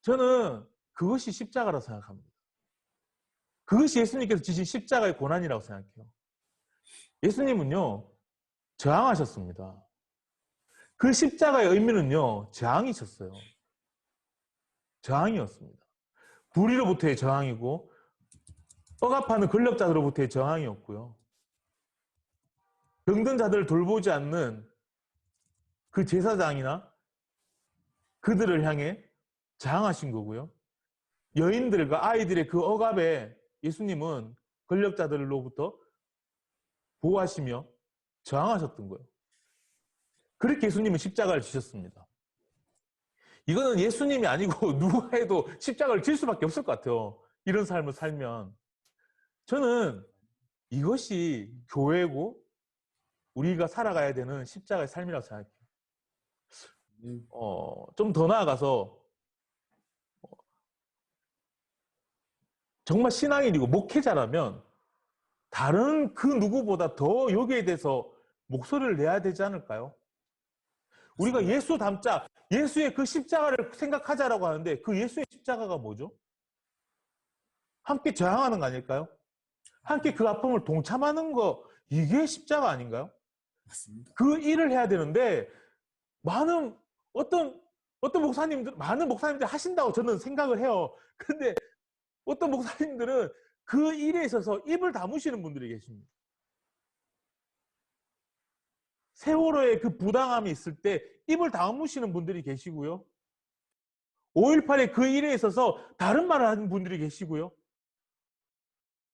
저는 그것이 십자가라고 생각합니다. 그것이 예수님께서 지신 십자가의 고난이라고 생각해요. 예수님은요, 저항하셨습니다. 그 십자가의 의미는요, 저항이셨어요. 저항이었습니다. 불의로부터의 저항이고, 억압하는 권력자들로부터의 저항이었고요. 병든 자들을 돌보지 않는 그 제사장이나 그들을 향해 저항하신 거고요. 여인들과 아이들의 그 억압에 예수님은 권력자들로부터 보호하시며 저항하셨던 거예요. 그렇게 예수님은 십자가를 지셨습니다. 이거는 예수님이 아니고 누가 해도 십자가를 질 수밖에 없을 것 같아요. 이런 삶을 살면. 저는 이것이 교회고 우리가 살아가야 되는 십자가의 삶이라고 생각해요. 좀 더 나아가서 정말 신앙인이고 목회자라면 다른 그 누구보다 더 여기에 대해서 목소리를 내야 되지 않을까요? 우리가 예수 닮자, 예수의 그 십자가를 생각하자라고 하는데 그 예수의 십자가가 뭐죠? 함께 저항하는 거 아닐까요? 함께 그 아픔을 동참하는 거, 이게 십자가 아닌가요? 맞습니다. 그 일을 해야 되는데 많은 많은 목사님들 하신다고 저는 생각을 해요. 근데 어떤 목사님들은 그 일에 있어서 입을 다무시는 분들이 계십니다. 세월호의 그 부당함이 있을 때 입을 다무시는 분들이 계시고요. 5.18의 그 일에 있어서 다른 말을 하는 분들이 계시고요.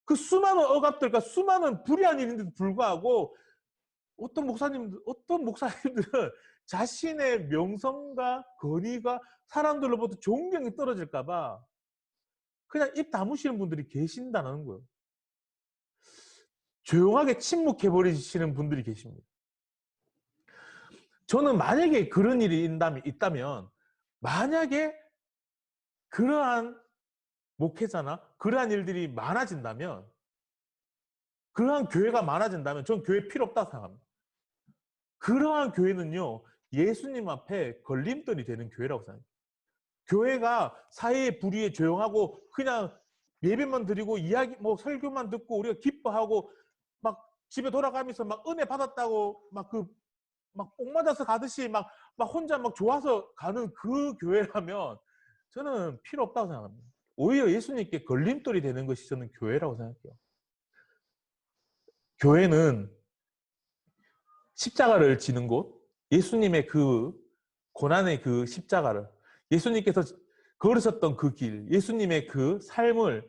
그 수많은 억압들과 수많은 불의한 일인데도 불구하고 어떤 목사님들은 자신의 명성과 권위가 사람들로부터 존경이 떨어질까 봐 그냥 입 다무시는 분들이 계신다는 거예요. 조용하게 침묵해버리시는 분들이 계십니다. 저는 만약에 그런 일이 있다면 만약에 그러한 목회자나 그러한 일들이 많아진다면 그러한 교회가 많아진다면 저는 교회 필요 없다고 생각합니다. 그러한 교회는요 예수님 앞에 걸림돌이 되는 교회라고 생각해요. 교회가 사회의 불의에 조용하고 그냥 예배만 드리고 이야기 설교만 듣고 우리가 기뻐하고 막 집에 돌아가면서 막 은혜 받았다고 막 복 맞아서 가듯이 막 혼자 막 좋아서 가는 그 교회라면 저는 필요 없다고 생각합니다. 오히려 예수님께 걸림돌이 되는 것이 저는 교회라고 생각해요. 교회는 십자가를 지는 곳, 예수님의 그 고난의 그 십자가를, 예수님께서 걸으셨던 그 길, 예수님의 그 삶을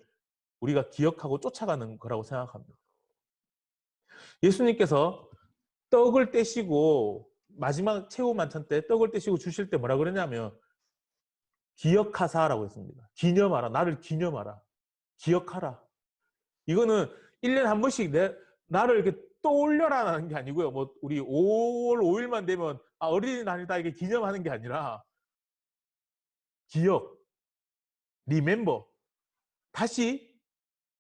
우리가 기억하고 쫓아가는 거라고 생각합니다. 예수님께서 떡을 떼시고 마지막 최후 만찬 때 떡을 떼시고 주실 때 뭐라 그러냐면 기억하사라고 했습니다. 기념하라. 나를 기념하라. 기억하라. 이거는 1년에 한 번씩 나를 이렇게 떠올려라는 게 아니고요. 뭐 우리 5월 5일만 되면 어린이날이다 이게 기념하는 게 아니라 기억, 리멤버. 다시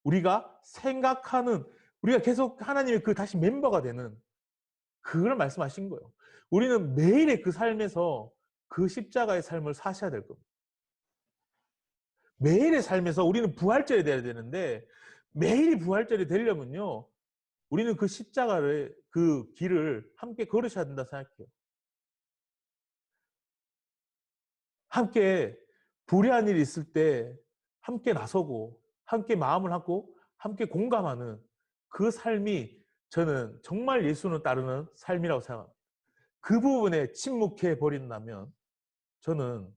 우리가 생각하는, 우리가 계속 하나님의 그 다시 멤버가 되는 그걸 말씀하신 거예요. 우리는 매일의 그 삶에서 그 십자가의 삶을 사셔야 될 겁니다. 매일의 삶에서 우리는 부활절이 돼야 되는데 매일이 부활절이 되려면요. 우리는 그 십자가를, 그 길을 함께 걸으셔야 된다 생각해요. 함께 불의한 일이 있을 때 함께 나서고 함께 마음을 하고 함께 공감하는 그 삶이 저는 정말 예수를 따르는 삶이라고 생각합니다. 그 부분에 침묵해 버린다면 저는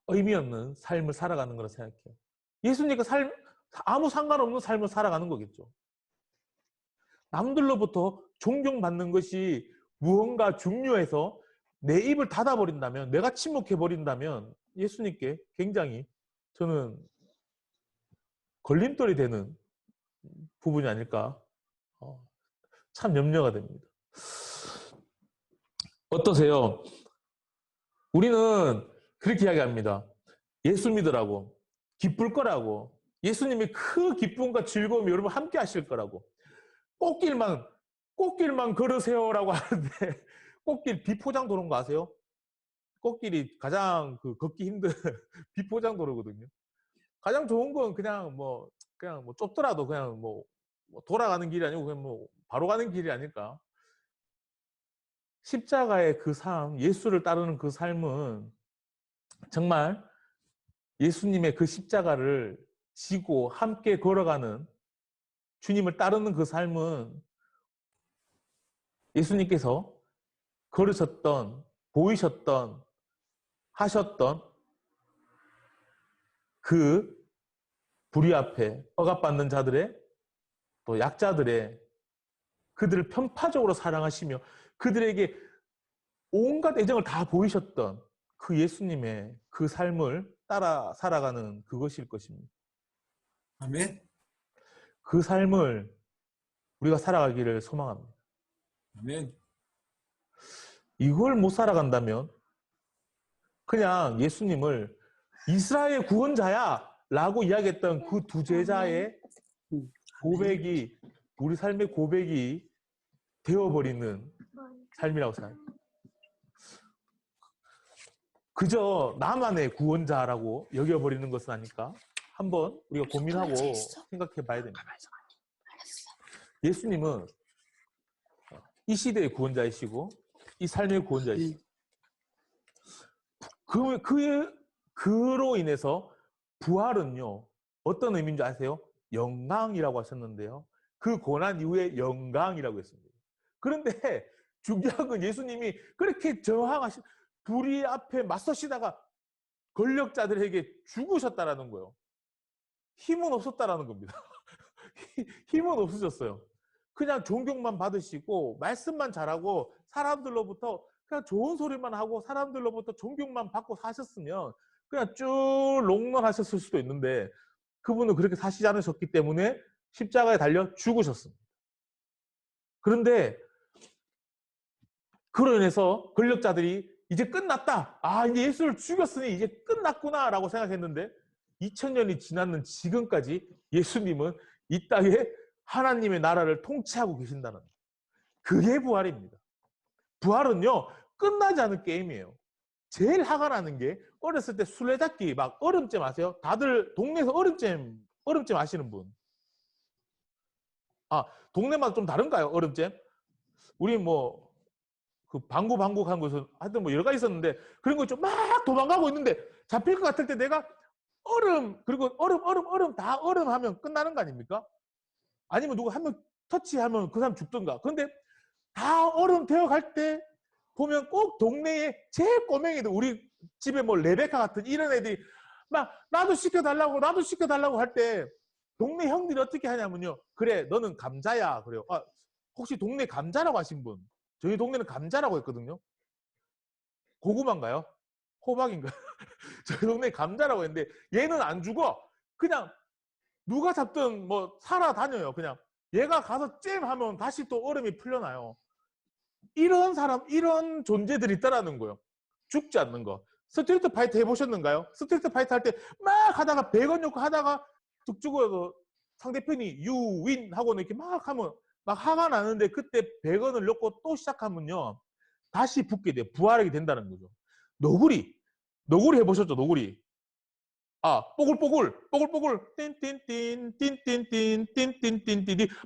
의미 없는 삶을 살아가는 거라 생각해요. 예수님과 아무 상관없는 삶을 살아가는 거겠죠. 남들로부터 존경받는 것이 무언가 중요해서 내 입을 닫아버린다면, 내가 침묵해버린다면 예수님께 굉장히 저는 걸림돌이 되는 부분이 아닐까 참 염려가 됩니다. 어떠세요? 우리는 그렇게 이야기합니다. 예수 믿으라고, 기쁠 거라고, 예수님이 그 기쁨과 즐거움이 여러분 함께 하실 거라고, 꽃길만 걸으세요라고 하는데 꽃길 비포장 도로인 거 아세요? 꽃길이 가장 걷기 힘든 비포장 도로거든요. 가장 좋은 건 그냥 뭐 좁더라도 그냥 뭐 돌아가는 길이 아니고 그냥 뭐 바로 가는 길이 아닐까. 십자가의 그 삶, 예수를 따르는 그 삶은 정말 예수님의 그 십자가를 지고 함께 걸어가는, 예수님을 따르는 그 삶은 예수님께서 걸으셨던, 보이셨던, 하셨던 그 불의 앞에 억압받는 자들의 또 약자들의 그들을 편파적으로 사랑하시며 그들에게 온갖 애정을 다 보이셨던 그 예수님의 그 삶을 따라 살아가는 그것일 것입니다. 아멘. 그 삶을 우리가 살아가기를 소망합니다. 아멘. 이걸 못 살아간다면 그냥 예수님을 이스라엘 구원자야 라고 이야기했던 그 두 제자의 고백이 우리 삶의 고백이 되어버리는 삶이라고 생각합니다. 그저 나만의 구원자라고 여겨버리는 것은 아닐까? 한번 우리가 고민하고 생각해 봐야 됩니다. 예수님은 이 시대의 구원자이시고 이 삶의 구원자이시고 그로 인해서 부활은요 어떤 의미인지 아세요? 영광이라고 하셨는데요. 그 고난 이후에 영광이라고 했습니다. 그런데 중요한 건 예수님이 그렇게 저항하신 불의 앞에 맞서시다가 권력자들에게 죽으셨다라는 거예요. 힘은 없었다라는 겁니다. 힘은 없으셨어요. 그냥 존경만 받으시고 말씀만 잘하고 사람들로부터 그냥 좋은 소리만 하고 사람들로부터 존경만 받고 사셨으면 그냥 쭉 롱런하셨을 수도 있는데 그분은 그렇게 사시지 않으셨기 때문에 십자가에 달려 죽으셨습니다. 그런데 그로 인해서 권력자들이 이제 끝났다. 아, 이제 예수를 죽였으니 이제 끝났구나 라고 생각했는데 2000년이 지났는 지금까지 예수님은 이 땅에 하나님의 나라를 통치하고 계신다는 거예요. 그게 부활입니다. 부활은요 끝나지 않은 게임이에요. 제일 화가 나는 게 어렸을 때 술래잡기 막 얼음잼 아세요? 다들 동네에서 얼음잼 아시는 분? 아, 동네마다 좀 다른가요? 얼음잼? 우리 뭐 그 방구 한 곳은 하여튼 뭐 여러 가지 있었는데 그런 거 좀 막 도망가고 있는데 잡힐 것 같을 때 내가 얼음 그리고 얼음 다 얼음 하면 끝나는 거 아닙니까? 아니면 누구 한 명 터치하면 그 사람 죽던가. 그런데 다 얼음 되어갈 때 보면 꼭 동네에 제일 꼬맹이들 우리 집에 뭐 레베카 같은 이런 애들이 막 나도 시켜달라고 할 때 동네 형들이 어떻게 하냐면요. 그래 너는 감자야. 그래요. 아, 혹시 동네 감자라고 하신 분? 저희 동네는 감자라고 했거든요. 고구마인가요? 호박인가요? 저희 동네 감자라고 했는데 얘는 안 죽어. 그냥 누가 잡든 뭐 살아다녀요. 그냥 얘가 가서 잼 하면 다시 또 얼음이 풀려나요. 이런 사람, 이런 존재들이 있다라는 거예요. 죽지 않는 거. 스트리트 파이트 해보셨는가요? 스트리트 파이트 할 때 막 하다가 100원 놓고 하다가 뚝 죽어서 상대편이 you win 하고 이렇게 막 하면 막 화가 나는데 그때 100원을 넣고 또 시작하면요. 다시 붙게 돼요. 부활하게 된다는 거죠. 너구리 해보셨죠? 너구리. 아, 뽀글뽀글, 띵띵띵,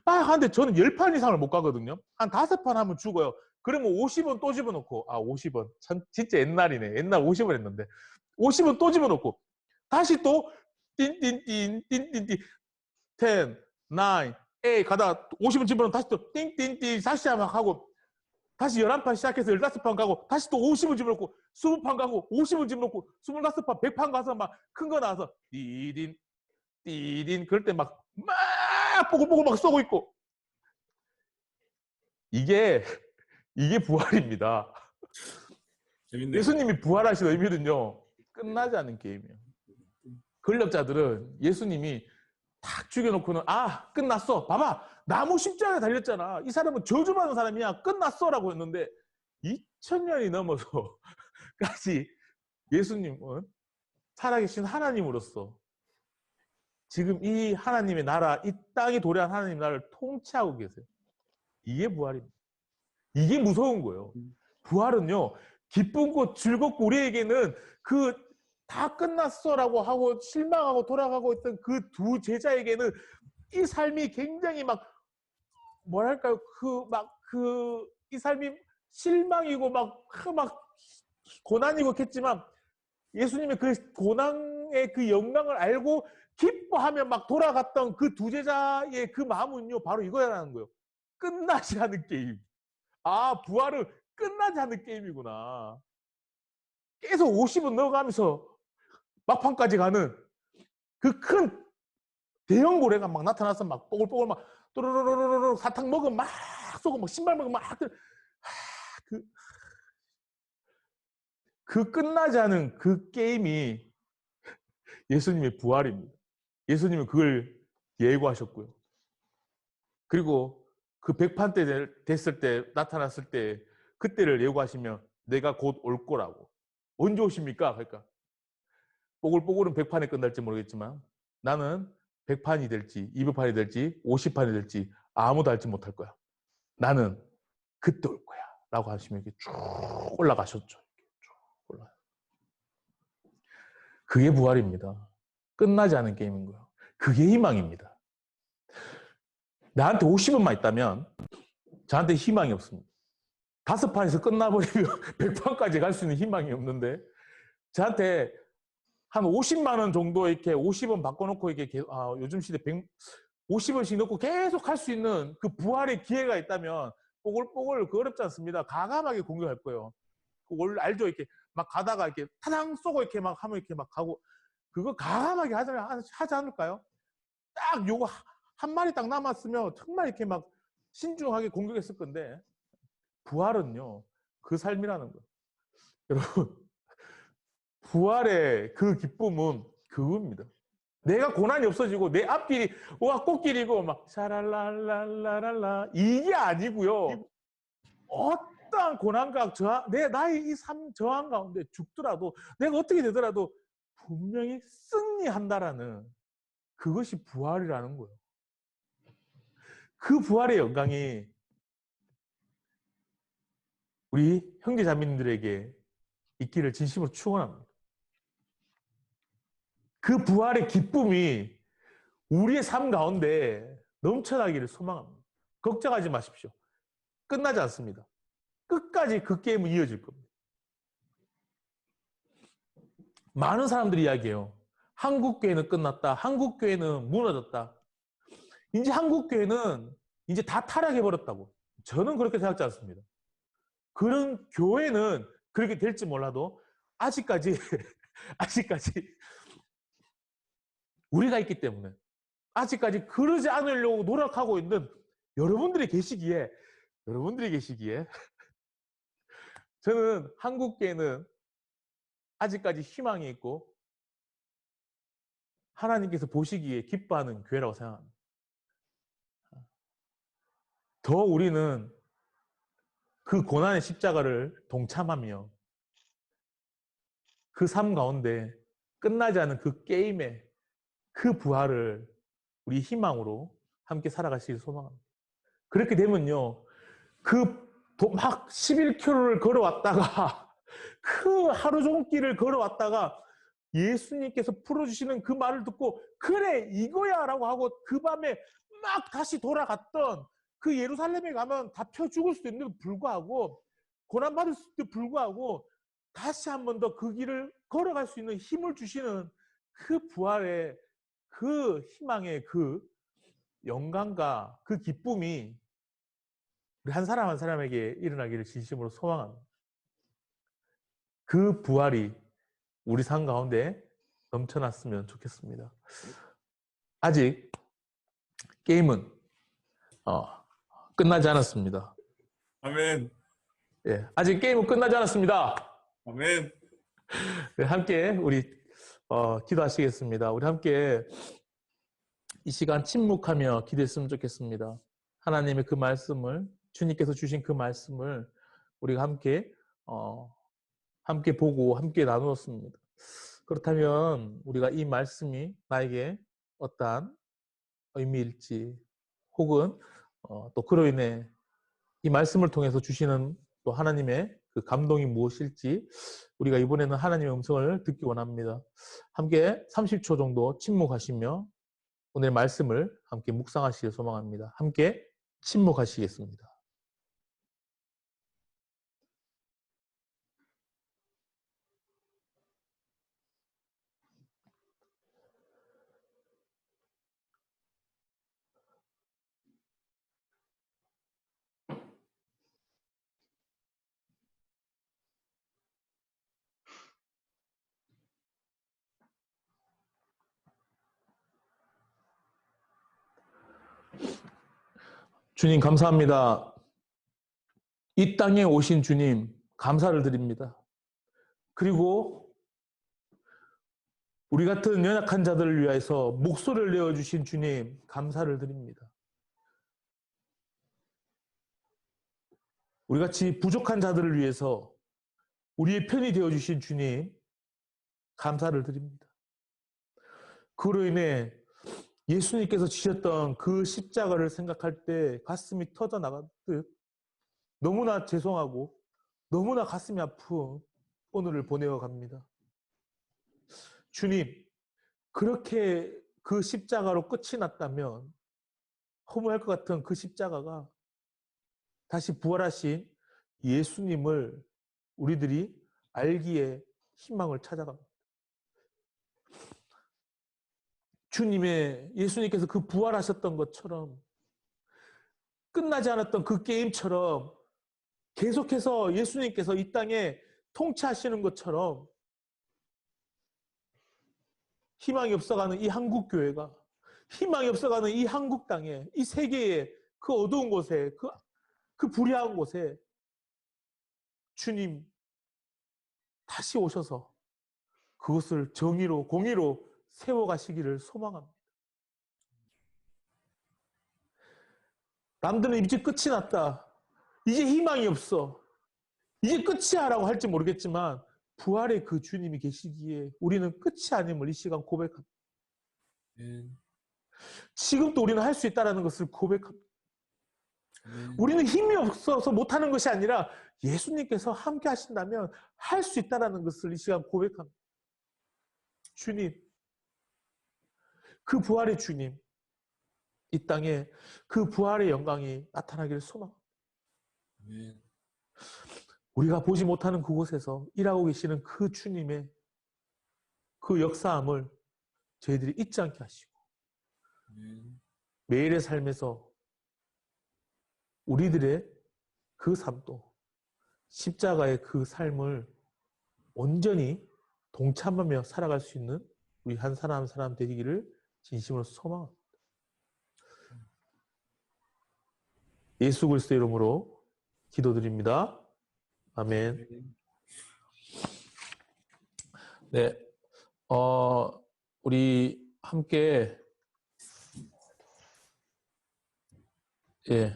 막 하는데 저는 10판 이상을 못 가거든요. 한 5판 하면 죽어요. 그러면 50원 또 집어넣고, 아, 50원. 참, 진짜 옛날이네. 옛날 50원 했는데. 50원 또 집어넣고, 다시 또, 띵띵띵, 10, 9, 8 가다가 50원 집어넣고, 다시 또, 띵띵띵, 다시 막 하고, 다시 11판 시작해서 15판 가고, 다시 또 50원 집어넣고, 20판 가고, 50원 집어넣고, 25판, 100판 가서 막 큰 거 나와서, 띠딘, 그럴 때 막 뽀글뽀글 막 쏘고 있고. 이게 부활입니다. 재밌네요. 예수님이 부활하신 의미는요, 끝나지 않은 게임이에요. 권력자들은 예수님이 탁 죽여놓고는, 아, 끝났어. 봐봐. 나무 십자가에 달렸잖아. 이 사람은 저주받은 사람이야. 끝났어라고 했는데 2000년이 넘어서까지 예수님은 살아계신 하나님으로서 지금 이 하나님의 나라, 이 땅에 도래한 하나님의 나라를 통치하고 계세요. 이게 부활입니다. 이게 무서운 거예요. 부활은요, 기쁘고 즐겁고 우리에게는 그 다 끝났어라고 하고 실망하고 돌아가고 있던 그 두 제자에게는 이 삶이 굉장히 막 뭐랄까요, 이 삶이 실망이고 막 고난이고 했지만 예수님의 그 고난의 그 영광을 알고 기뻐하며 막 돌아갔던 그 두 제자의 그 마음은요 바로 이거라는 거예요. 끝나지 않은 게임. 아, 부활은 끝나지 않는 게임이구나. 계속 50원 넣어가면서 막판까지 가는 그 큰 대형 고래가 막 나타나서 막 뽀글뽀글 막 또르르르르 사탕 먹으면 막 쏘고 막 신발 먹으면 막 그 끝나지 않은 그 게임이 예수님의 부활입니다. 예수님은 그걸 예고하셨고요. 그리고 그 백판 때 됐을 때 나타났을 때 그때를 예고하시면 내가 곧 올 거라고. 언제 오십니까? 그러니까 뽀글뽀글은 백판에 끝날지 모르겠지만 나는 100판이 될지 200판이 될지 50판이 될지 아무도 알지 못할 거야. 나는 그때 올 거야 라고 하시면 이렇게 쭉 올라가셨죠. 쭉 올라가요. 그게 부활입니다. 끝나지 않은 게임인 거예요. 그게 희망입니다. 나한테 50원만 있다면 저한테 희망이 없습니다. 5판에서 끝나버리면 100판까지 갈 수 있는 희망이 없는데 저한테 한 50만 원 정도 이렇게 50원 바꿔놓고 이렇게 요즘 시대 50원씩 넣고 계속 할 수 있는 그 부활의 기회가 있다면 뽀글뽀글 그 어렵지 않습니다. 과감하게 공격할 거예요. 원래 알죠? 이렇게 막 가다가 이렇게 타당 쏘고 이렇게 막 하면 이렇게 막 가고 그거 과감하게 하지 않을까요? 딱 요거 한 마리 딱 남았으면 정말 이렇게 막 신중하게 공격했을 건데 부활은요 그 삶이라는 거예요. 여러분 부활의 그 기쁨은 그겁니다. 내가 고난이 없어지고 내 앞길이 와 꽃길이고 막 샤랄랄랄랄랄라 이게 아니고요. 어떠한 고난과 내 나의 이 삶 저항 가운데 죽더라도 내가 어떻게 되더라도 분명히 승리한다라는 그것이 부활이라는 거예요. 그 부활의 영광이 우리 형제자매님들에게 있기를 진심으로 축원합니다. 그 부활의 기쁨이 우리의 삶 가운데 넘쳐나기를 소망합니다. 걱정하지 마십시오. 끝나지 않습니다. 끝까지 그 게임은 이어질 겁니다. 많은 사람들이 이야기해요. 한국교회는 끝났다. 한국교회는 무너졌다. 이제 한국교회는 이제 다 타락해버렸다고. 저는 그렇게 생각하지 않습니다. 그런 교회는 그렇게 될지 몰라도 아직까지 우리가 있기 때문에 아직까지 그러지 않으려고 노력하고 있는 여러분들이 계시기에 저는 한국교회는 아직까지 희망이 있고 하나님께서 보시기에 기뻐하는 교회라고 생각합니다. 더 우리는 그 고난의 십자가를 동참하며 그 삶 가운데 끝나지 않은 그 게임의 그 부활을 우리 희망으로 함께 살아가시길 소망합니다. 그렇게 되면요, 막 11km를 걸어왔다가 그 하루 종일 길을 걸어왔다가 예수님께서 풀어주시는 그 말을 듣고 그래 이거야 라고 하고 그 밤에 막 다시 돌아갔던 그 예루살렘에 가면 다 펴 죽을 수도 있는데도 불구하고 고난받을 수도 불구하고 다시 한 번 더 그 길을 걸어갈 수 있는 힘을 주시는 그 부활의 그 희망의 그 영광과 그 기쁨이 우리 한 사람 한 사람에게 일어나기를 진심으로 소망합니다. 그 부활이 우리 삶 가운데 넘쳐났으면 좋겠습니다. 아직 게임은 끝나지 않았습니다. 아멘. 예, 아직 게임은 끝나지 않았습니다. 아멘. 네, 함께 우리 기도하시겠습니다. 우리 함께 이 시간 침묵하며 기도했으면 좋겠습니다. 하나님의 그 말씀을 주님께서 주신 그 말씀을 우리가 함께 보고 함께 나누었습니다. 그렇다면 우리가 이 말씀이 나에게 어떠한 의미일지 혹은 또 그로 인해 이 말씀을 통해서 주시는 또 하나님의 그 감동이 무엇일지 우리가 이번에는 하나님의 음성을 듣기 원합니다. 함께 30초 정도 침묵하시며 오늘 말씀을 함께 묵상하시길 소망합니다. 함께 침묵하시겠습니다. 주님 감사합니다. 이 땅에 오신 주님 감사를 드립니다. 그리고 우리 같은 연약한 자들을 위해서 목소리를 내어주신 주님 감사를 드립니다. 우리같이 부족한 자들을 위해서 우리의 편이 되어주신 주님 감사를 드립니다. 그로 인해 예수님께서 지셨던 그 십자가를 생각할 때 가슴이 터져나가듯 너무나 죄송하고 너무나 가슴이 아픈 오늘을 보내어 갑니다. 주님, 그렇게 그 십자가로 끝이 났다면 허무할 것 같은 그 십자가가 다시 부활하신 예수님을 우리들이 알기에 희망을 찾아갑니다. 주님의 예수님께서 그 부활하셨던 것처럼 끝나지 않았던 그 게임처럼 계속해서 예수님께서 이 땅에 통치하시는 것처럼 희망이 없어가는 이 한국 교회가, 희망이 없어가는 이 한국 땅에, 이 세계의 그 어두운 곳에, 그 불의한 곳에 주님 다시 오셔서 그것을 정의로, 공의로 세워가시기를 소망합니다. 남들은 이제 끝이 났다. 이제 희망이 없어. 이제 끝이야 라고 할지 모르겠지만 부활의 그 주님이 계시기에 우리는 끝이 아님을 이 시간 고백합니다. 지금도 우리는 할 수 있다는 것을 고백합니다. 우리는 힘이 없어서 못하는 것이 아니라 예수님께서 함께 하신다면 할 수 있다는 것을 이 시간 고백합니다. 주님, 그 부활의 주님, 이 땅에 그 부활의 영광이 나타나기를 소망합니다. 우리가 보지 못하는 그곳에서 일하고 계시는 그 주님의 그 역사함을 저희들이 잊지 않게 하시고 매일의 삶에서 우리들의 그 삶도 십자가의 그 삶을 온전히 동참하며 살아갈 수 있는 우리 한 사람 한 사람 되기를 진심으로 소망합니다. 예수 그리스도의 이름으로 기도드립니다. 아멘. 네, 우리 함께 우리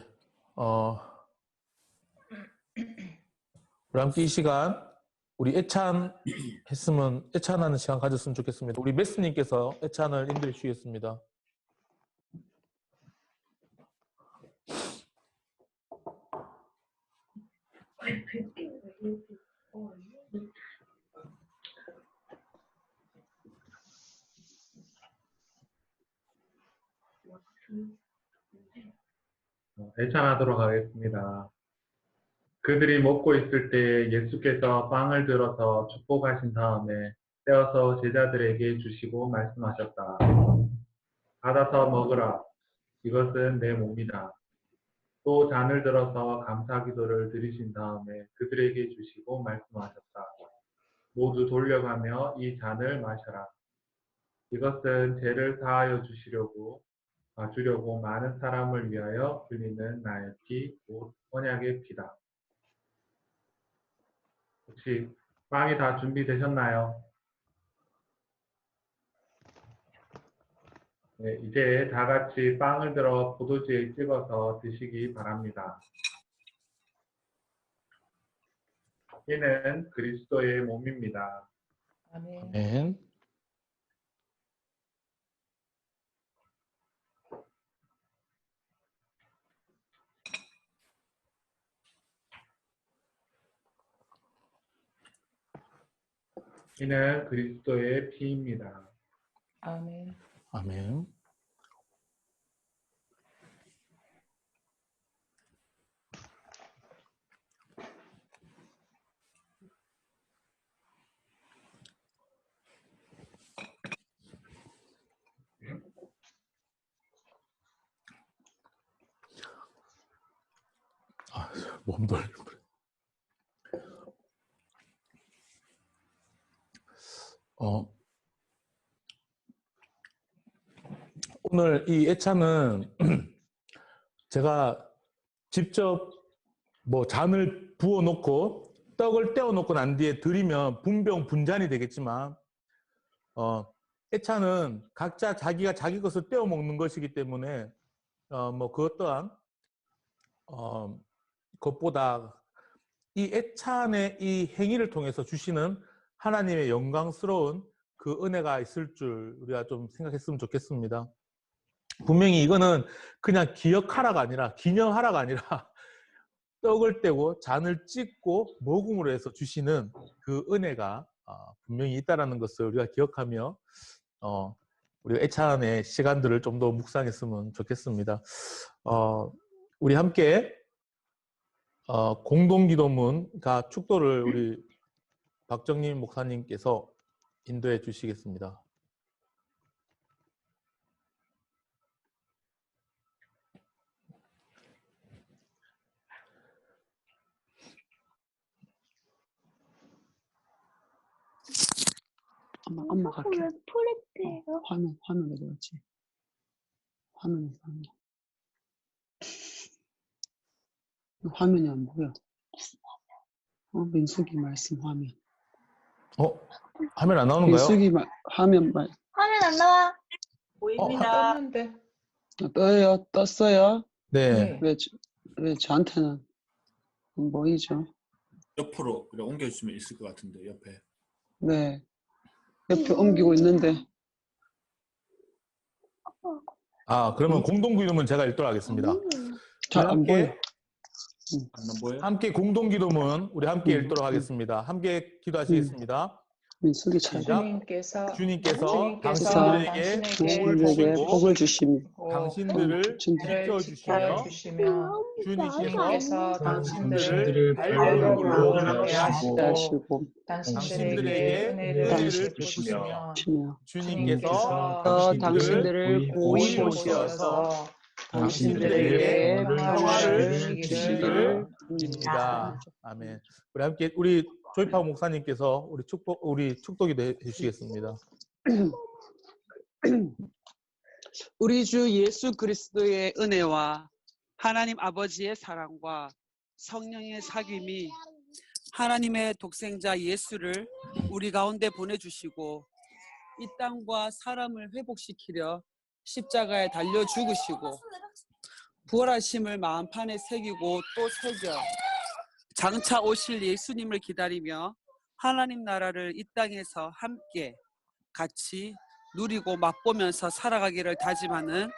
함께 이 시간 우리 애찬했으면 애찬하는 시간 가졌으면 좋겠습니다. 우리 메스님께서 애찬을 인도해 주시겠습니다. 애찬하도록 하겠습니다. 그들이 먹고 있을 때 예수께서 빵을 들어서 축복하신 다음에 떼어서 제자들에게 주시고 말씀하셨다. 받아서 먹으라. 이것은 내 몸이다. 또 잔을 들어서 감사기도를 드리신 다음에 그들에게 주시고 말씀하셨다. 모두 돌려가며 이 잔을 마셔라. 이것은 죄를 사하여 주려고 많은 사람을 위하여 흘리는 나의 피, 곧 언약의 피다. 혹시 빵이 다 준비되셨나요? 네, 이제 다 같이 빵을 들어 포도주에 찍어서 드시기 바랍니다. 이는 그리스도의 몸입니다. 아멘. 이는 그리스도의 피입니다. 아멘. 아멘. 몸도 오늘 이 애찬은 제가 직접 뭐 잔을 부어 놓고 떡을 떼어 놓고 난 뒤에 드리면 분병 분잔이 되겠지만 애찬은 각자 자기가 자기 것을 떼어 먹는 것이기 때문에 뭐 그것 또한 그것보다 이 애찬의 이 행위를 통해서 주시는 하나님의 영광스러운 그 은혜가 있을 줄 우리가 좀 생각했으면 좋겠습니다. 분명히 이거는 그냥 기억하라가 아니라 기념하라가 아니라 떡을 떼고 잔을 찢고 모금으로 해서 주시는 그 은혜가 분명히 있다는 것을 우리가 기억하며 우리가 애찬의 시간들을 좀 더 묵상했으면 좋겠습니다. 우리 함께 공동기도문과 축도를 우리 박정림 목사님께서 인도해 주시겠습니다. 엄마 갈게. 화면에 그렇지. 화면이 안 보여. 민숙이 말씀 화면. 화면 안 나오는가요? 민숙이 화면 안 나와. 보입니다. 떴는데. 떴어요? 네. 왜 저한테는 안 보이죠? 옆으로 그래 옮겨주시면 있을 것 같은데 옆에. 네. 옆에 옮기고 있는데. 그러면 공동기도문 제가 읽도록 하겠습니다. 잘 안 보여. 안 보여요? 함께 공동기도문 우리 함께 읽도록 하겠습니다. 함께 기도하시겠습니다. 민숙이 잘. 주님께서 당신들에게 복을 주시며 당신들을 지켜주시며 주님께서 당신들을 발걸음으로 하시고 당신들에게 은혜를 주시며 주님께서 당신들을 고이 보시어서 당신들에게 평화를 주시기를 빕니다. 아멘. 우리 함께 우리 조이파 목사님께서 우리 축도기도 해주시겠습니다. 우리 주 예수 그리스도의 은혜와 하나님 아버지의 사랑과 성령의 사귐이 하나님의 독생자 예수를 우리 가운데 보내주시고 이 땅과 사람을 회복시키려 십자가에 달려 죽으시고 부활하심을 마음판에 새기고 또 새겨 장차 오실 예수님을 기다리며 하나님 나라를 이 땅에서 함께 같이 누리고 맛보면서 살아가기를 다짐하는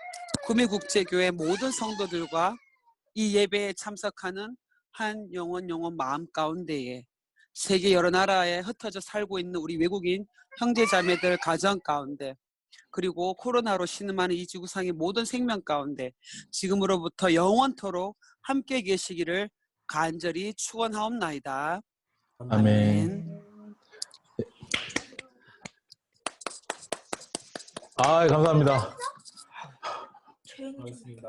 구미국제교회 모든 성도들과 이 예배에 참석하는 한 영혼 마음 가운데에 세계 여러 나라에 흩어져 살고 있는 우리 외국인 형제자매들 가정 가운데 그리고 코로나로 신음하는 이 지구상의 모든 생명 가운데 지금으로부터 영원토록 함께 계시기를 간절히 축원하옵나이다. 아멘. 감사합니다. 고맙습니다.